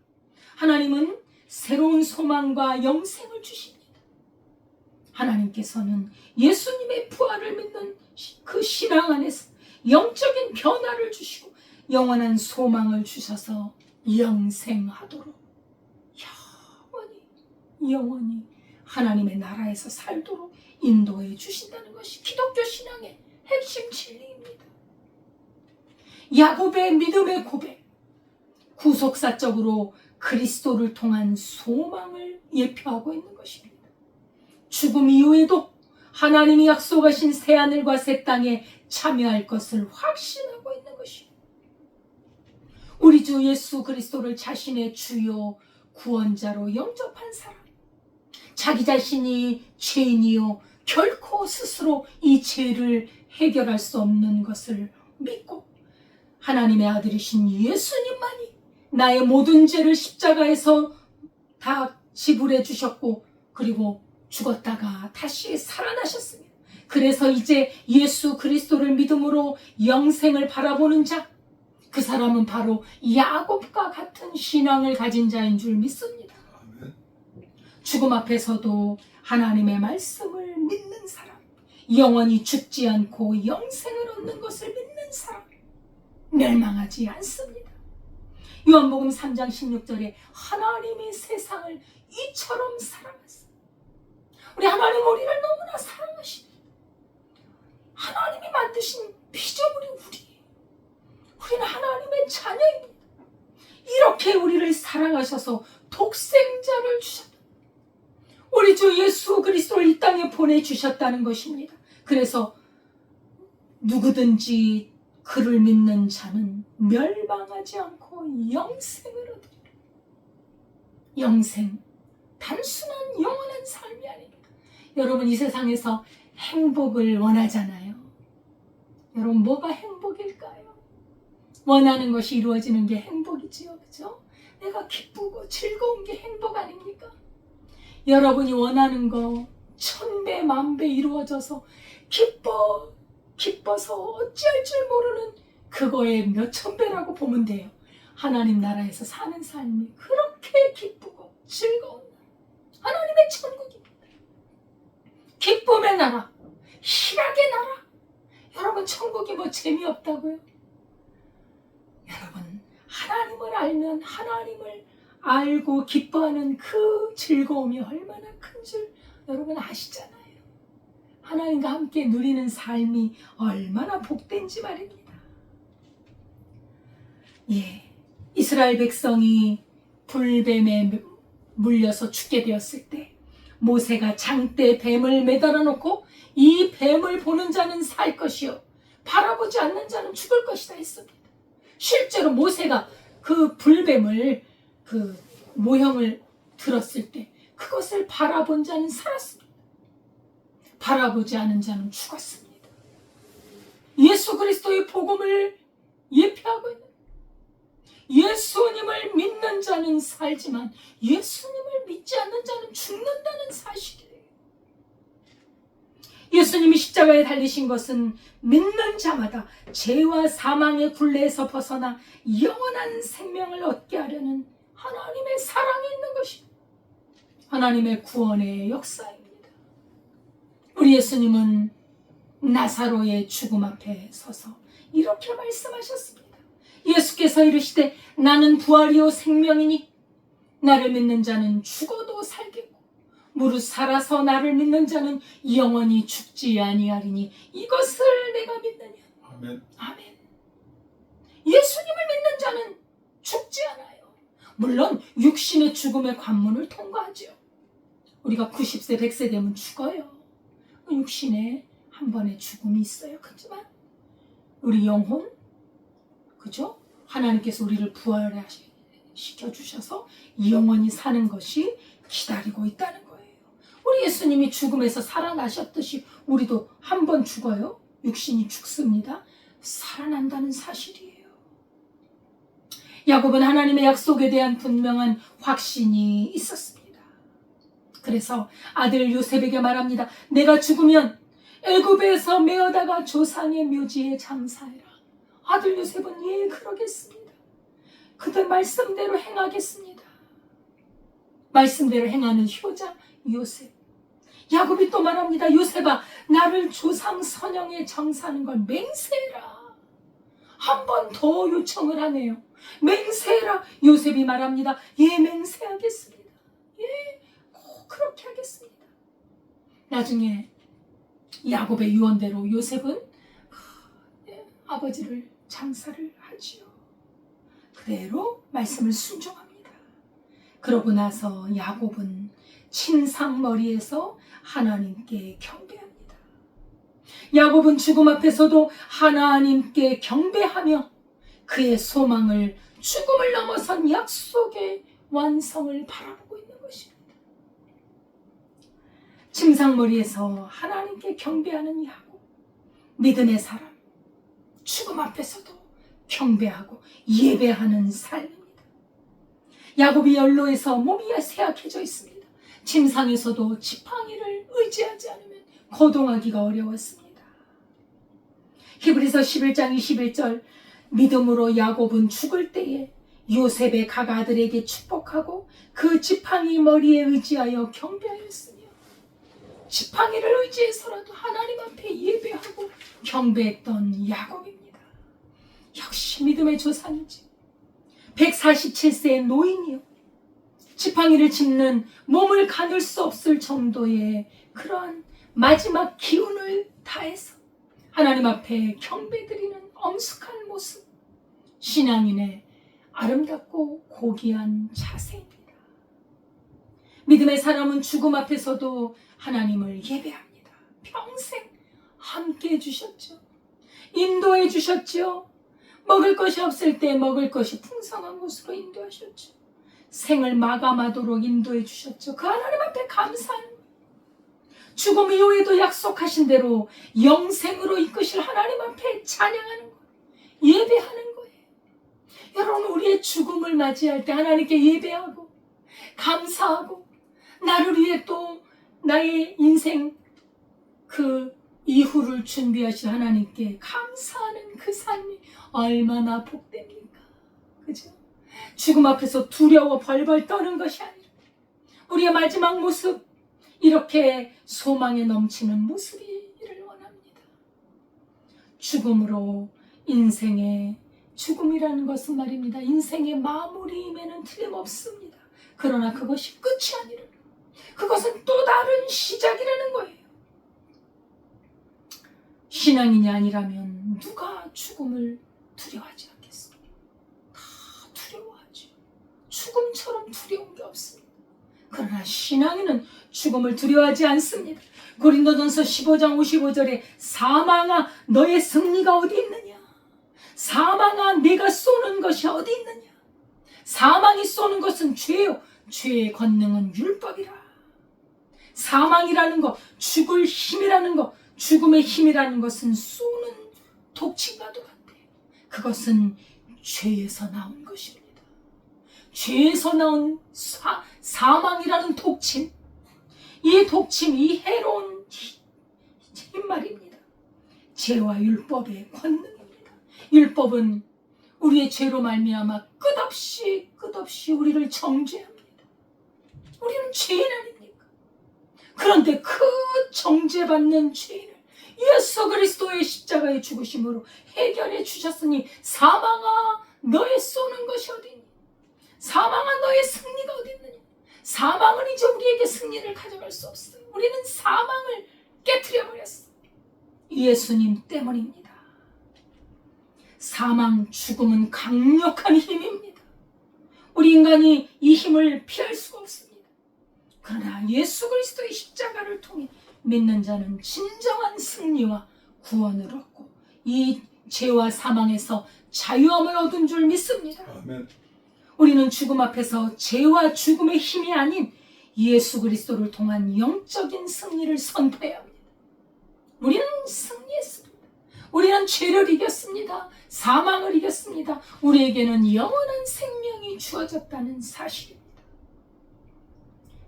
하나님은 새로운 소망과 영생을 주십니다. 하나님께서는 예수님의 부활을 믿는 그 신앙 안에서 영적인 변화를 주시고 영원한 소망을 주셔서 영생하도록 영원히 하나님의 나라에서 살도록 인도해 주신다는 것이 기독교 신앙의 핵심 진리입니다. 야곱의 믿음의 고백, 구속사적으로 그리스도를 통한 소망을 예표하고 있는 것입니다. 죽음 이후에도 하나님이 약속하신 새하늘과 새 땅에 참여할 것을 확신하고 있는 것입니다. 우리 주 예수 그리스도를 자신의 주요 구원자로 영접한 사람, 자기 자신이 죄인이요 결코 스스로 이 죄를 해결할 수 없는 것을 믿고 하나님의 아들이신 예수님만이 나의 모든 죄를 십자가에서 다 지불해 주셨고, 그리고 죽었다가 다시 살아나셨습니다. 그래서 이제 예수 그리스도를 믿음으로 영생을 바라보는 자, 그 사람은 바로 야곱과 같은 신앙을 가진 자인 줄 믿습니다. 죽음 앞에서도 하나님의 말씀을 믿는 사람, 영원히 죽지 않고 영생을 얻는 것을 믿는 사람, 멸망하지 않습니다. 요한복음 3장 16절에 하나님이 세상을 이처럼 사랑하사, 우리 하나님 우리를 너무나 사랑하십니다. 하나님이 만드신 피조물이 우리예요. 우리는 하나님의 자녀입니다. 이렇게 우리를 사랑하셔서 독생자를 주셨다. 우리 주 예수 그리스도를 이 땅에 보내주셨다는 것입니다. 그래서 누구든지 그를 믿는 자는 멸망하지 않고 영생을 얻으리라. 영생, 단순한 영원한 삶이 아닙니다. 여러분, 이 세상에서 행복을 원하잖아요. 여러분, 뭐가 행복일까요? 원하는 것이 이루어지는 게 행복이지요, 그죠? 내가 기쁘고 즐거운 게 행복 아닙니까? 여러분이 원하는 거 1000배, 10,000배 이루어져서 기뻐서 어찌할 줄 모르는 그거에 몇천 배라고 보면 돼요. 하나님 나라에서 사는 삶이 그렇게 기쁘고 즐거운 나라, 하나님의 천국입니다. 기쁨의 나라, 희락의 나라. 여러분, 천국이 뭐 재미없다고요? 여러분, 하나님을 알면 하나님을 알고 기뻐하는 그 즐거움이 얼마나 큰 줄 여러분 아시잖아요. 하나님과 함께 누리는 삶이 얼마나 복된지 말입니다. 예, 이스라엘 백성이 불뱀의 물려서 죽게 되었을 때 모세가 장대에 뱀을 매달아 놓고 이 뱀을 보는 자는 살 것이요 바라보지 않는 자는 죽을 것이다 했습니다. 실제로 모세가 그 불뱀을 그 모형을 들었을 때 그것을 바라본 자는 살았습니다. 바라보지 않은 자는 죽었습니다. 예수 그리스도의 복음을 예표하고 있는 예수님을 믿는 자는 살지만 예수님을 믿지 않는 자는 죽는다는 사실이에요. 예수님이 십자가에 달리신 것은 믿는 자마다 죄와 사망의 굴레에서 벗어나 영원한 생명을 얻게 하려는 하나님의 사랑이 있는 것입니다. 하나님의 구원의 역사입니다. 우리 예수님은 나사로의 죽음 앞에 서서 이렇게 말씀하셨습니다. 예수께서 이르시되 나는 부활이요 생명이니 나를 믿는 자는 죽어도 살겠고 무릇 살아서 나를 믿는 자는 영원히 죽지 아니하리니 이것을 내가 믿느냐. 아멘. 아멘. 예수님을 믿는 자는 죽지 않아요. 물론 육신의 죽음의 관문을 통과하죠. 우리가 90세 100세 되면 죽어요. 육신에 한 번의 죽음이 있어요. 그렇지만 우리 영혼, 그죠? 하나님께서 우리를 부활시켜주셔서 영원히 사는 것이 기다리고 있다는 거예요. 우리 예수님이 죽음에서 살아나셨듯이 우리도 한 번 죽어요. 육신이 죽습니다. 살아난다는 사실이에요. 야곱은 하나님의 약속에 대한 분명한 확신이 있었습니다. 그래서 아들 요셉에게 말합니다. 내가 죽으면 애굽에서 메어다가 조상의 묘지에 장사해라. 아들 요셉은 예 그러겠습니다. 그들 말씀대로 행하겠습니다. 말씀대로 행하는 효자 요셉. 야곱이 또 말합니다. 요셉아 나를 조상 선영에 장사하는 걸 맹세해라. 한 번 더 요청을 하네요. 맹세해라. 요셉이 말합니다. 예 맹세하겠습니다. 예 꼭 그렇게 하겠습니다. 나중에 야곱의 유언대로 요셉은 아버지를 장사를 하지요. 그대로 말씀을 순종합니다. 그러고 나서 야곱은 침상머리에서 하나님께 경배합니다. 야곱은 죽음 앞에서도 하나님께 경배하며 그의 소망을 죽음을 넘어선 약속의 완성을 바라보고 있는 것입니다. 침상머리에서 하나님께 경배하는 야곱, 믿음의 사람, 죽음 앞에서도 경배하고 예배하는 삶입니다. 야곱이 연로에서 몸이 쇠약해져 있습니다. 침상에서도 지팡이를 의지하지 않으면 거동하기가 어려웠습니다. 히브리서 11장 21절 믿음으로 야곱은 죽을 때에 요셉의 각 아들에게 축복하고 그 지팡이 머리에 의지하여 경배하였으며 지팡이를 의지해서라도 하나님 앞에 예배하고 경배했던 야곱입니다. 역시 믿음의 조상이지. 147세의 노인이요. 지팡이를 짚는 몸을 가눌 수 없을 정도의 그러한 마지막 기운을 다해서 하나님 앞에 경배드리는 엄숙한 모습. 신앙인의 아름답고 고귀한 자세입니다. 믿음의 사람은 죽음 앞에서도 하나님을 예배합니다. 평생 함께 해주셨죠. 인도해 주셨죠. 먹을 것이 없을 때 먹을 것이 풍성한 곳으로 인도하셨죠. 생을 마감하도록 인도해 주셨죠. 그 하나님 앞에 감사하는 거예요. 죽음 이후에도 약속하신 대로 영생으로 이끄실 하나님 앞에 찬양하는 거예요. 예배하는 거예요. 여러분 우리의 죽음을 맞이할 때 하나님께 예배하고 감사하고 나를 위해 또 나의 인생 그 이후를 준비하신 하나님께 감사하는 그 삶이 얼마나 복됩니까? 그죠? 죽음 앞에서 두려워 벌벌 떠는 것이 아니라 우리의 마지막 모습 이렇게 소망에 넘치는 모습이기를 원합니다. 죽음으로 인생의 죽음이라는 것은 말입니다. 인생의 마무리임에는 틀림없습니다. 그러나 그것이 끝이 아니라 그것은 또 다른 시작이라는 거예요. 신앙인이 아니라면 누가 죽음을 두려워하지 않겠습니까? 다 두려워하죠. 죽음처럼 두려운 게 없습니다. 그러나 신앙인은 죽음을 두려워하지 않습니다. 고린도전서 15장 55절에 사망아 너의 승리가 어디 있느냐? 사망아 네가 쏘는 것이 어디 있느냐? 사망이 쏘는 것은 죄요. 죄의 권능은 율법이라. 사망이라는 것, 죽을 힘이라는 것, 죽음의 힘이라는 것은 쏘는 독침과도 같아요. 그것은 죄에서 나온 것입니다. 죄에서 나온 사망이라는 독침, 이 독침, 이 해로운 힘 말입니다. 죄와 율법의 권능입니다. 율법은 우리의 죄로 말미암아 끝없이 우리를 정죄합니다. 우리는 죄인 아닙니까? 그런데 그 정죄받는 죄인을 예수 그리스도의 십자가의 죽으심으로 해결해 주셨으니 사망아 너의 쏘는 것이 어디 있니? 사망아 너의 승리가 어디 있느냐? 사망은 이제 우리에게 승리를 가져갈 수 없어요. 우리는 사망을 깨트려 버렸어요. 예수님 때문입니다. 사망, 죽음은 강력한 힘입니다. 우리 인간이 이 힘을 피할 수가 없습니다. 그러나 예수 그리스도의 십자가를 통해 믿는 자는 진정한 승리와 구원을 얻고 이 죄와 사망에서 자유함을 얻은 줄 믿습니다. 아멘. 우리는 죽음 앞에서 죄와 죽음의 힘이 아닌 예수 그리스도를 통한 영적인 승리를 선포해야 합니다. 우리는 승리했습니다. 우리는 죄를 이겼습니다. 사망을 이겼습니다. 우리에게는 영원한 생명이 주어졌다는 사실입니다.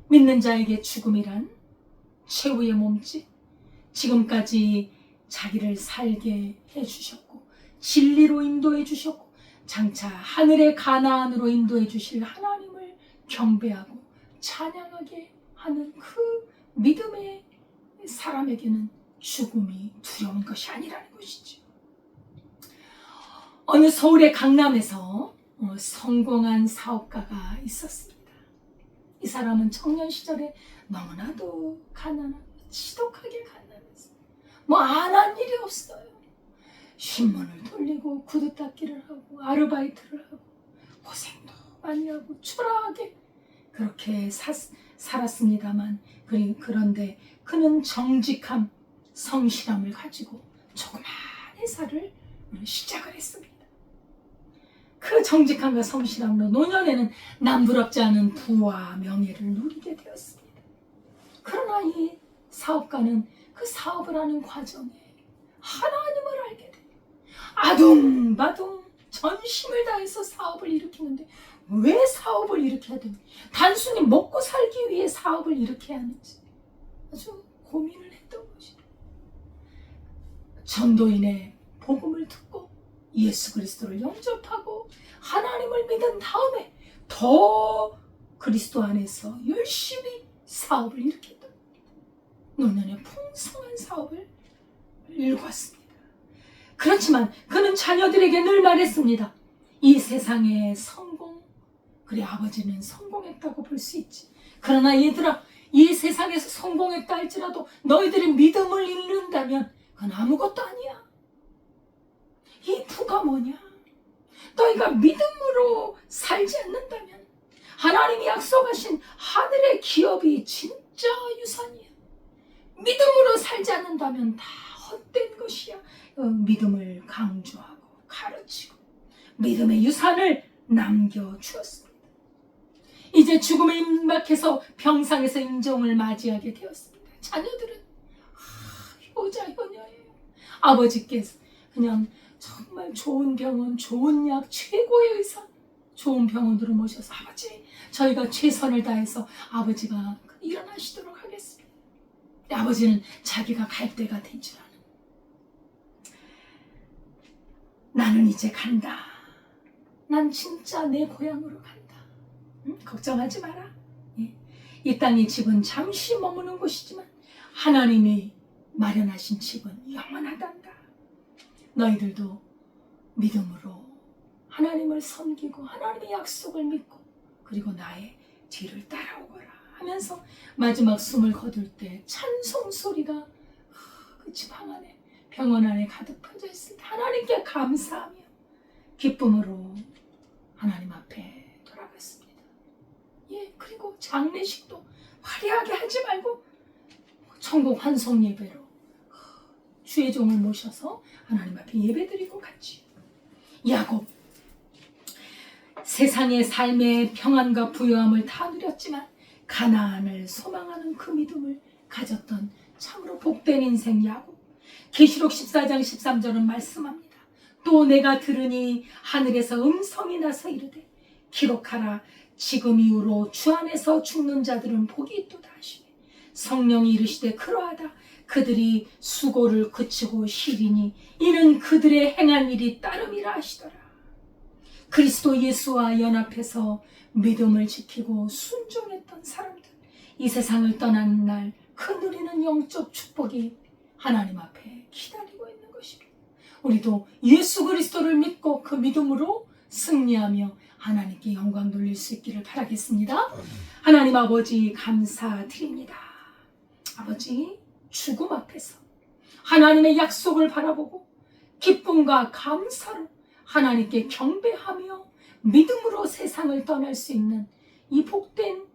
믿는 자에게 죽음이란 최후의 몸짓, 지금까지 자기를 살게 해주셨고 진리로 인도해 주셨고 장차 하늘의 가나안으로 인도해 주실 하나님을 경배하고 찬양하게 하는 그 믿음의 사람에게는 죽음이 두려운 것이 아니라는 것이죠. 어느 서울의 강남에서 성공한 사업가가 있었습니다. 이 사람은 청년 시절에 너무나도 가난하고 지독하게 가난했어요. 뭐 안 한 일이 없어요. 신문을 돌리고 구두 닦기를 하고 아르바이트를 하고 고생도 많이 하고 초라하게 그렇게 살았습니다만 그런데 그는 정직함, 성실함을 가지고 조그만 회사를 시작을 했습니다. 그 정직함과 성실함으로 노년에는 남부럽지 않은 부와 명예를 누리게 되었습니다. 그러나 이 사업가는 그 사업을 하는 과정에 하나님을 알게 돼요. 아둥바둥 전심을 다해서 사업을 일으키는데 왜 사업을 일으켜야 되는지, 단순히 먹고 살기 위해 사업을 일으켜야 하는지 아주 고민을 했던 것이에요. 전도인의 복음을 듣고 예수 그리스도를 영접하고 하나님을 믿은 다음에 더 그리스도 안에서 열심히 사업을 일으켰다. 노년에 풍성한 사업을 일궜습니다. 그렇지만 그는 자녀들에게 늘 말했습니다. 이 세상의 성공, 그래 아버지는 성공했다고 볼 수 있지. 그러나 얘들아, 이 세상에서 성공했다 할지라도 너희들이 믿음을 잃는다면 그건 아무것도 아니야. 이 부가 뭐냐? 너희가 믿음으로 살지 않는다면 하나님이 약속하신 하늘의 기업이 진짜 유산이야. 믿음으로 살지 않는다면 다 헛된 것이야. 믿음을 강조하고 가르치고 믿음의 유산을 남겨주었습니다. 이제 죽음에 임박해서 병상에서 임종을 맞이하게 되었습니다. 자녀들은 효자 효녀예요. 아버지께서 그냥 정말 좋은 병원, 좋은 약, 최고의 의사, 좋은 병원으로 모셔서 아버지, 저희가 최선을 다해서 아버지가 일어나시도록 하겠습니다. 아버지는 자기가 갈 때가 된 줄 아는. 나는 이제 간다. 난 진짜 내 고향으로 간다. 응? 걱정하지 마라. 예. 이 땅의 집은 잠시 머무는 곳이지만 하나님이 마련하신 집은 영원하단다. 너희들도 믿음으로 하나님을 섬기고 하나님의 약속을 믿고 그리고 나의 뒤를 따라오거라 하면서 마지막 숨을 거둘 때 찬송 소리가 그 지방 안에 병원 안에 가득 퍼져 있을 때 하나님께 감사하며 기쁨으로 하나님 앞에 돌아갔습니다. 예, 그리고 장례식도 화려하게 하지 말고 천국 환송 예배로 주의 종을 모셔서 하나님 앞에 예배드리고 갔지요. 야곱, 세상의 삶의 평안과 부요함을 다 누렸지만 가나안을 소망하는 그 믿음을 가졌던 참으로 복된 인생 야곱. 계시록 14장 13절은 말씀합니다. 또 내가 들으니 하늘에서 음성이 나서 이르되 기록하라. 지금 이후로 주 안에서 죽는 자들은 복이 있도다 하시네. 성령이 이르시되 그러하다. 그들이 수고를 그치고 쉬리니 이는 그들의 행한 일이 따름이라 하시더라. 그리스도 예수와 연합해서 믿음을 지키고 순종했던 사람들, 이 세상을 떠나는 날 그 누리는 영적 축복이 하나님 앞에 기다리고 있는 것입니다. 우리도 예수 그리스도를 믿고 그 믿음으로 승리하며 하나님께 영광 돌릴 수 있기를 바라겠습니다. 하나님 아버지 감사드립니다. 아버지, 죽음 앞에서 하나님의 약속을 바라보고 기쁨과 감사로 하나님께 경배하며 믿음으로 세상을 떠날 수 있는 이 복된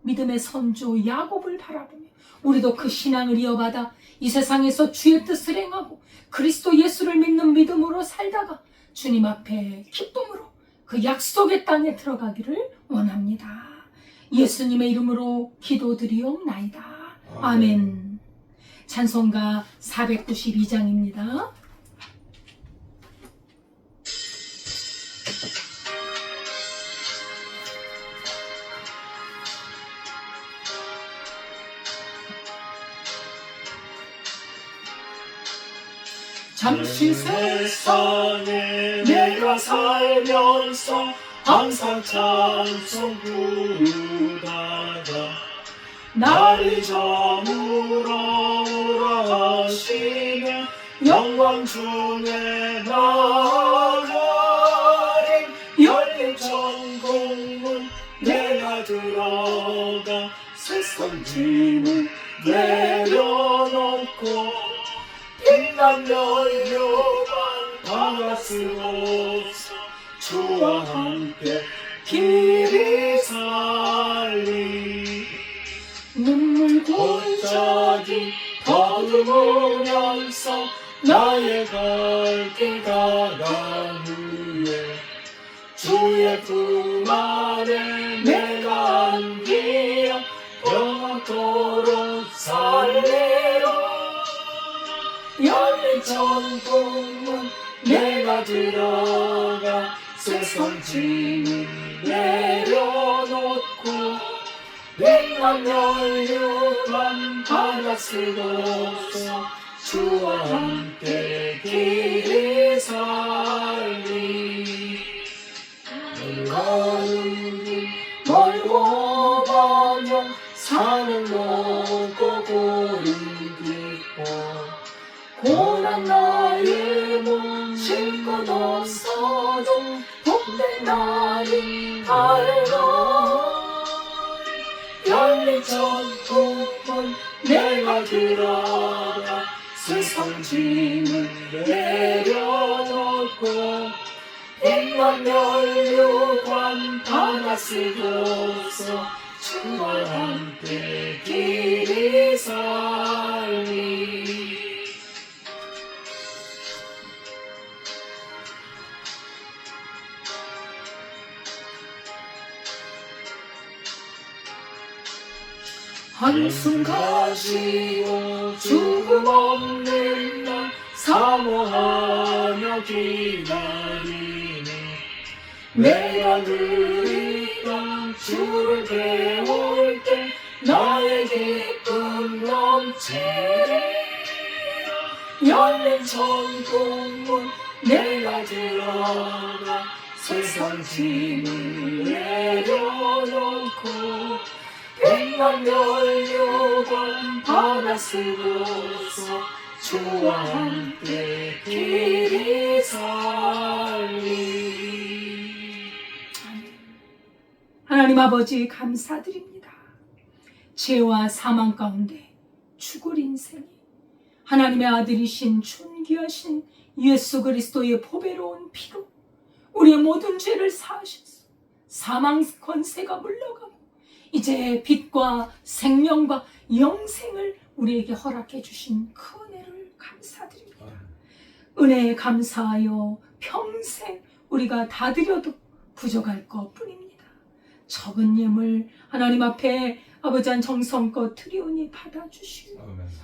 믿음의 선조 야곱을 바라보며 우리도 그 신앙을 이어받아 이 세상에서 주의 뜻을 행하고 그리스도 예수를 믿는 믿음으로 살다가 주님 앞에 기쁨으로 그 약속의 땅에 들어가기를 원합니다. 예수님의 이름으로 기도드리옵나이다. 아멘. 찬송가 492장입니다. 잠시 세상에 내가 살면서 항상 찬송 부르다가 나를 저물어 오라 하시며 영광 중에 나가리 열린 천국문 내가 들어가 세상 짐을 내려놓고 빛난 연료만 받았으옵소 주와 함께 길이 살리 눈물 골짜기 더듬으면서 나의 갈 길 가간 후에 주의 품 안에 내가 안기어 영원토록 살리로 열린 천국문 내가 들어가 세상 짐을 내려놓고 빛난 연료만 받아 쓰고서 주와 함께 길이 살리 가는 길 멀고 번영 산을 넘고 고른 깊고 고난 나의 몸 쉴 것 없어도 복된 날이 밝아 열린 천국문 내가 들어가 세상 짐을 내려놓고 빛난 연료관 받아 쓰고서 주와 함께 길이 살리 한숨 가지고 죽음 없는 날 사모하며 기다리니 내가 누리던 주를 배울 때 나의 기쁨 넘치리라 열린 천국문 내가 들어가 세상 짐을 내려놓고 백만 연료관 받아 쓰고서 주와 함께 길이 살리 하나님 아버지 감사드립니다. 죄와 사망 가운데 죽을 인생이 하나님의 아들이신 존귀하신 예수 그리스도의 보배로운 피로 우리의 모든 죄를 사하셔서 사망 권세가 물러가고 이제 빛과 생명과 영생을 우리에게 허락해 주신 그 은혜를 감사드립니다. 은혜에 감사하여 평생 우리가 다 드려도 부족할 것뿐입니다. 적은 예물 하나님 앞에 아버지 한 정성껏 드리오니 받아주시고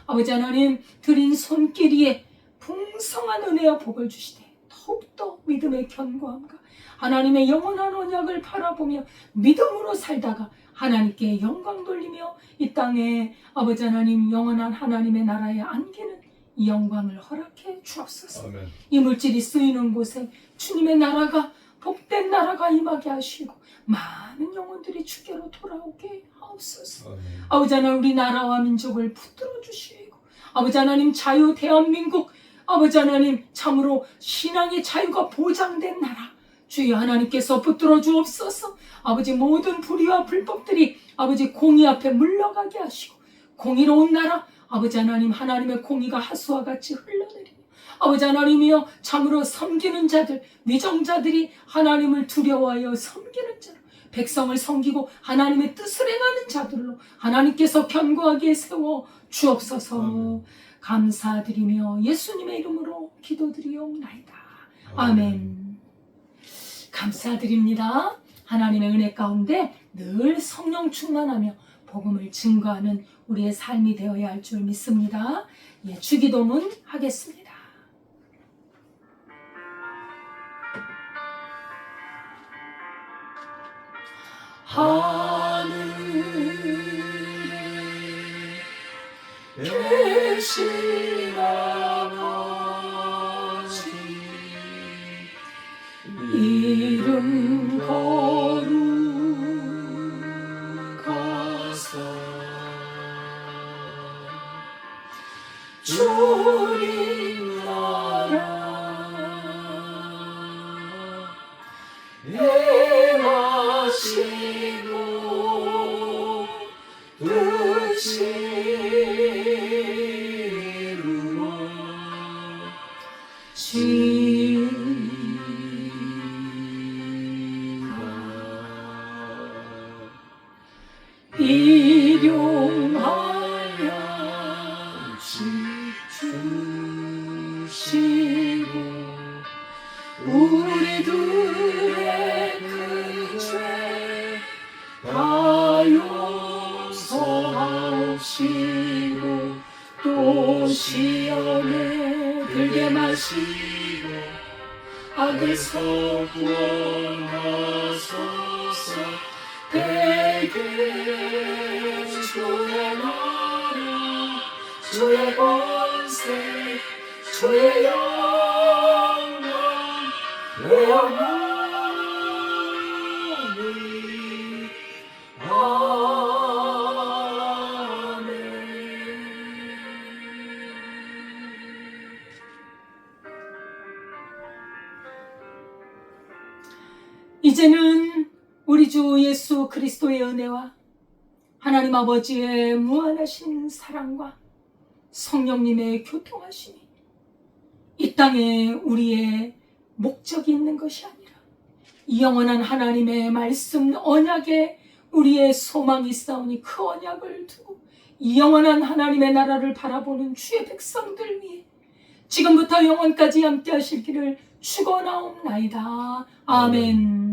아버지 하나님 드린 손길이에 풍성한 은혜와 복을 주시되 더욱더 믿음의 견고함과 하나님의 영원한 언약을 바라보며 믿음으로 살다가 하나님께 영광 돌리며 이 땅에 아버지 하나님 영원한 하나님의 나라에 안기는 이 영광을 허락해 주옵소서. 아멘. 이 물질이 쓰이는 곳에 주님의 나라가 복된 나라가 임하게 하시고 많은 영혼들이 주께로 돌아오게 하옵소서. 아멘. 아버지 하나님 우리 나라와 민족을 붙들어 주시고 아버지 하나님 자유 대한민국 아버지 하나님 참으로 신앙의 자유가 보장된 나라 주여 하나님께서 붙들어 주옵소서. 아버지 모든 불의와 불법들이 아버지 공의 앞에 물러가게 하시고 공의로운 나라 아버지 하나님 하나님의 공의가 하수와 같이 흘러내리며 아버지 하나님이여 참으로 섬기는 자들 위정자들이 하나님을 두려워하여 섬기는 자로 백성을 섬기고 하나님의 뜻을 행하는 자들로 하나님께서 견고하게 세워 주옵소서. 감사드리며 예수님의 이름으로 기도드리옵나이다. 아멘. 감사드립니다. 하나님의 은혜 가운데 늘 성령 충만하며 복음을 증거하는 우리의 삶이 되어야 할 줄 믿습니다. 예, 주기도문 하겠습니다. 하늘에 계신 아버지 이름 거룩하사 주님 나라 행하시고 뜻이 이루어 일용하여 주시고 우리들의 큰 죄 다 용서하옵시고 또 시험에 들게 마시고 악에서 구원하소서. 대개 주의 나라 주의 권세 주의 영광 영원히 아멘. 이제는 우리 주 예수 그리스도의 은혜와 하나님 아버지의 무한하신 사랑과 성령님의 교통하심이 이 땅에 우리의 목적이 있는 것이 아니라 이 영원한 하나님의 말씀 언약에 우리의 소망이 있사오니 그 언약을 두고 이 영원한 하나님의 나라를 바라보는 주의 백성들 위해 지금부터 영원까지 함께 하실 길을 축원하옵나이다. 아멘.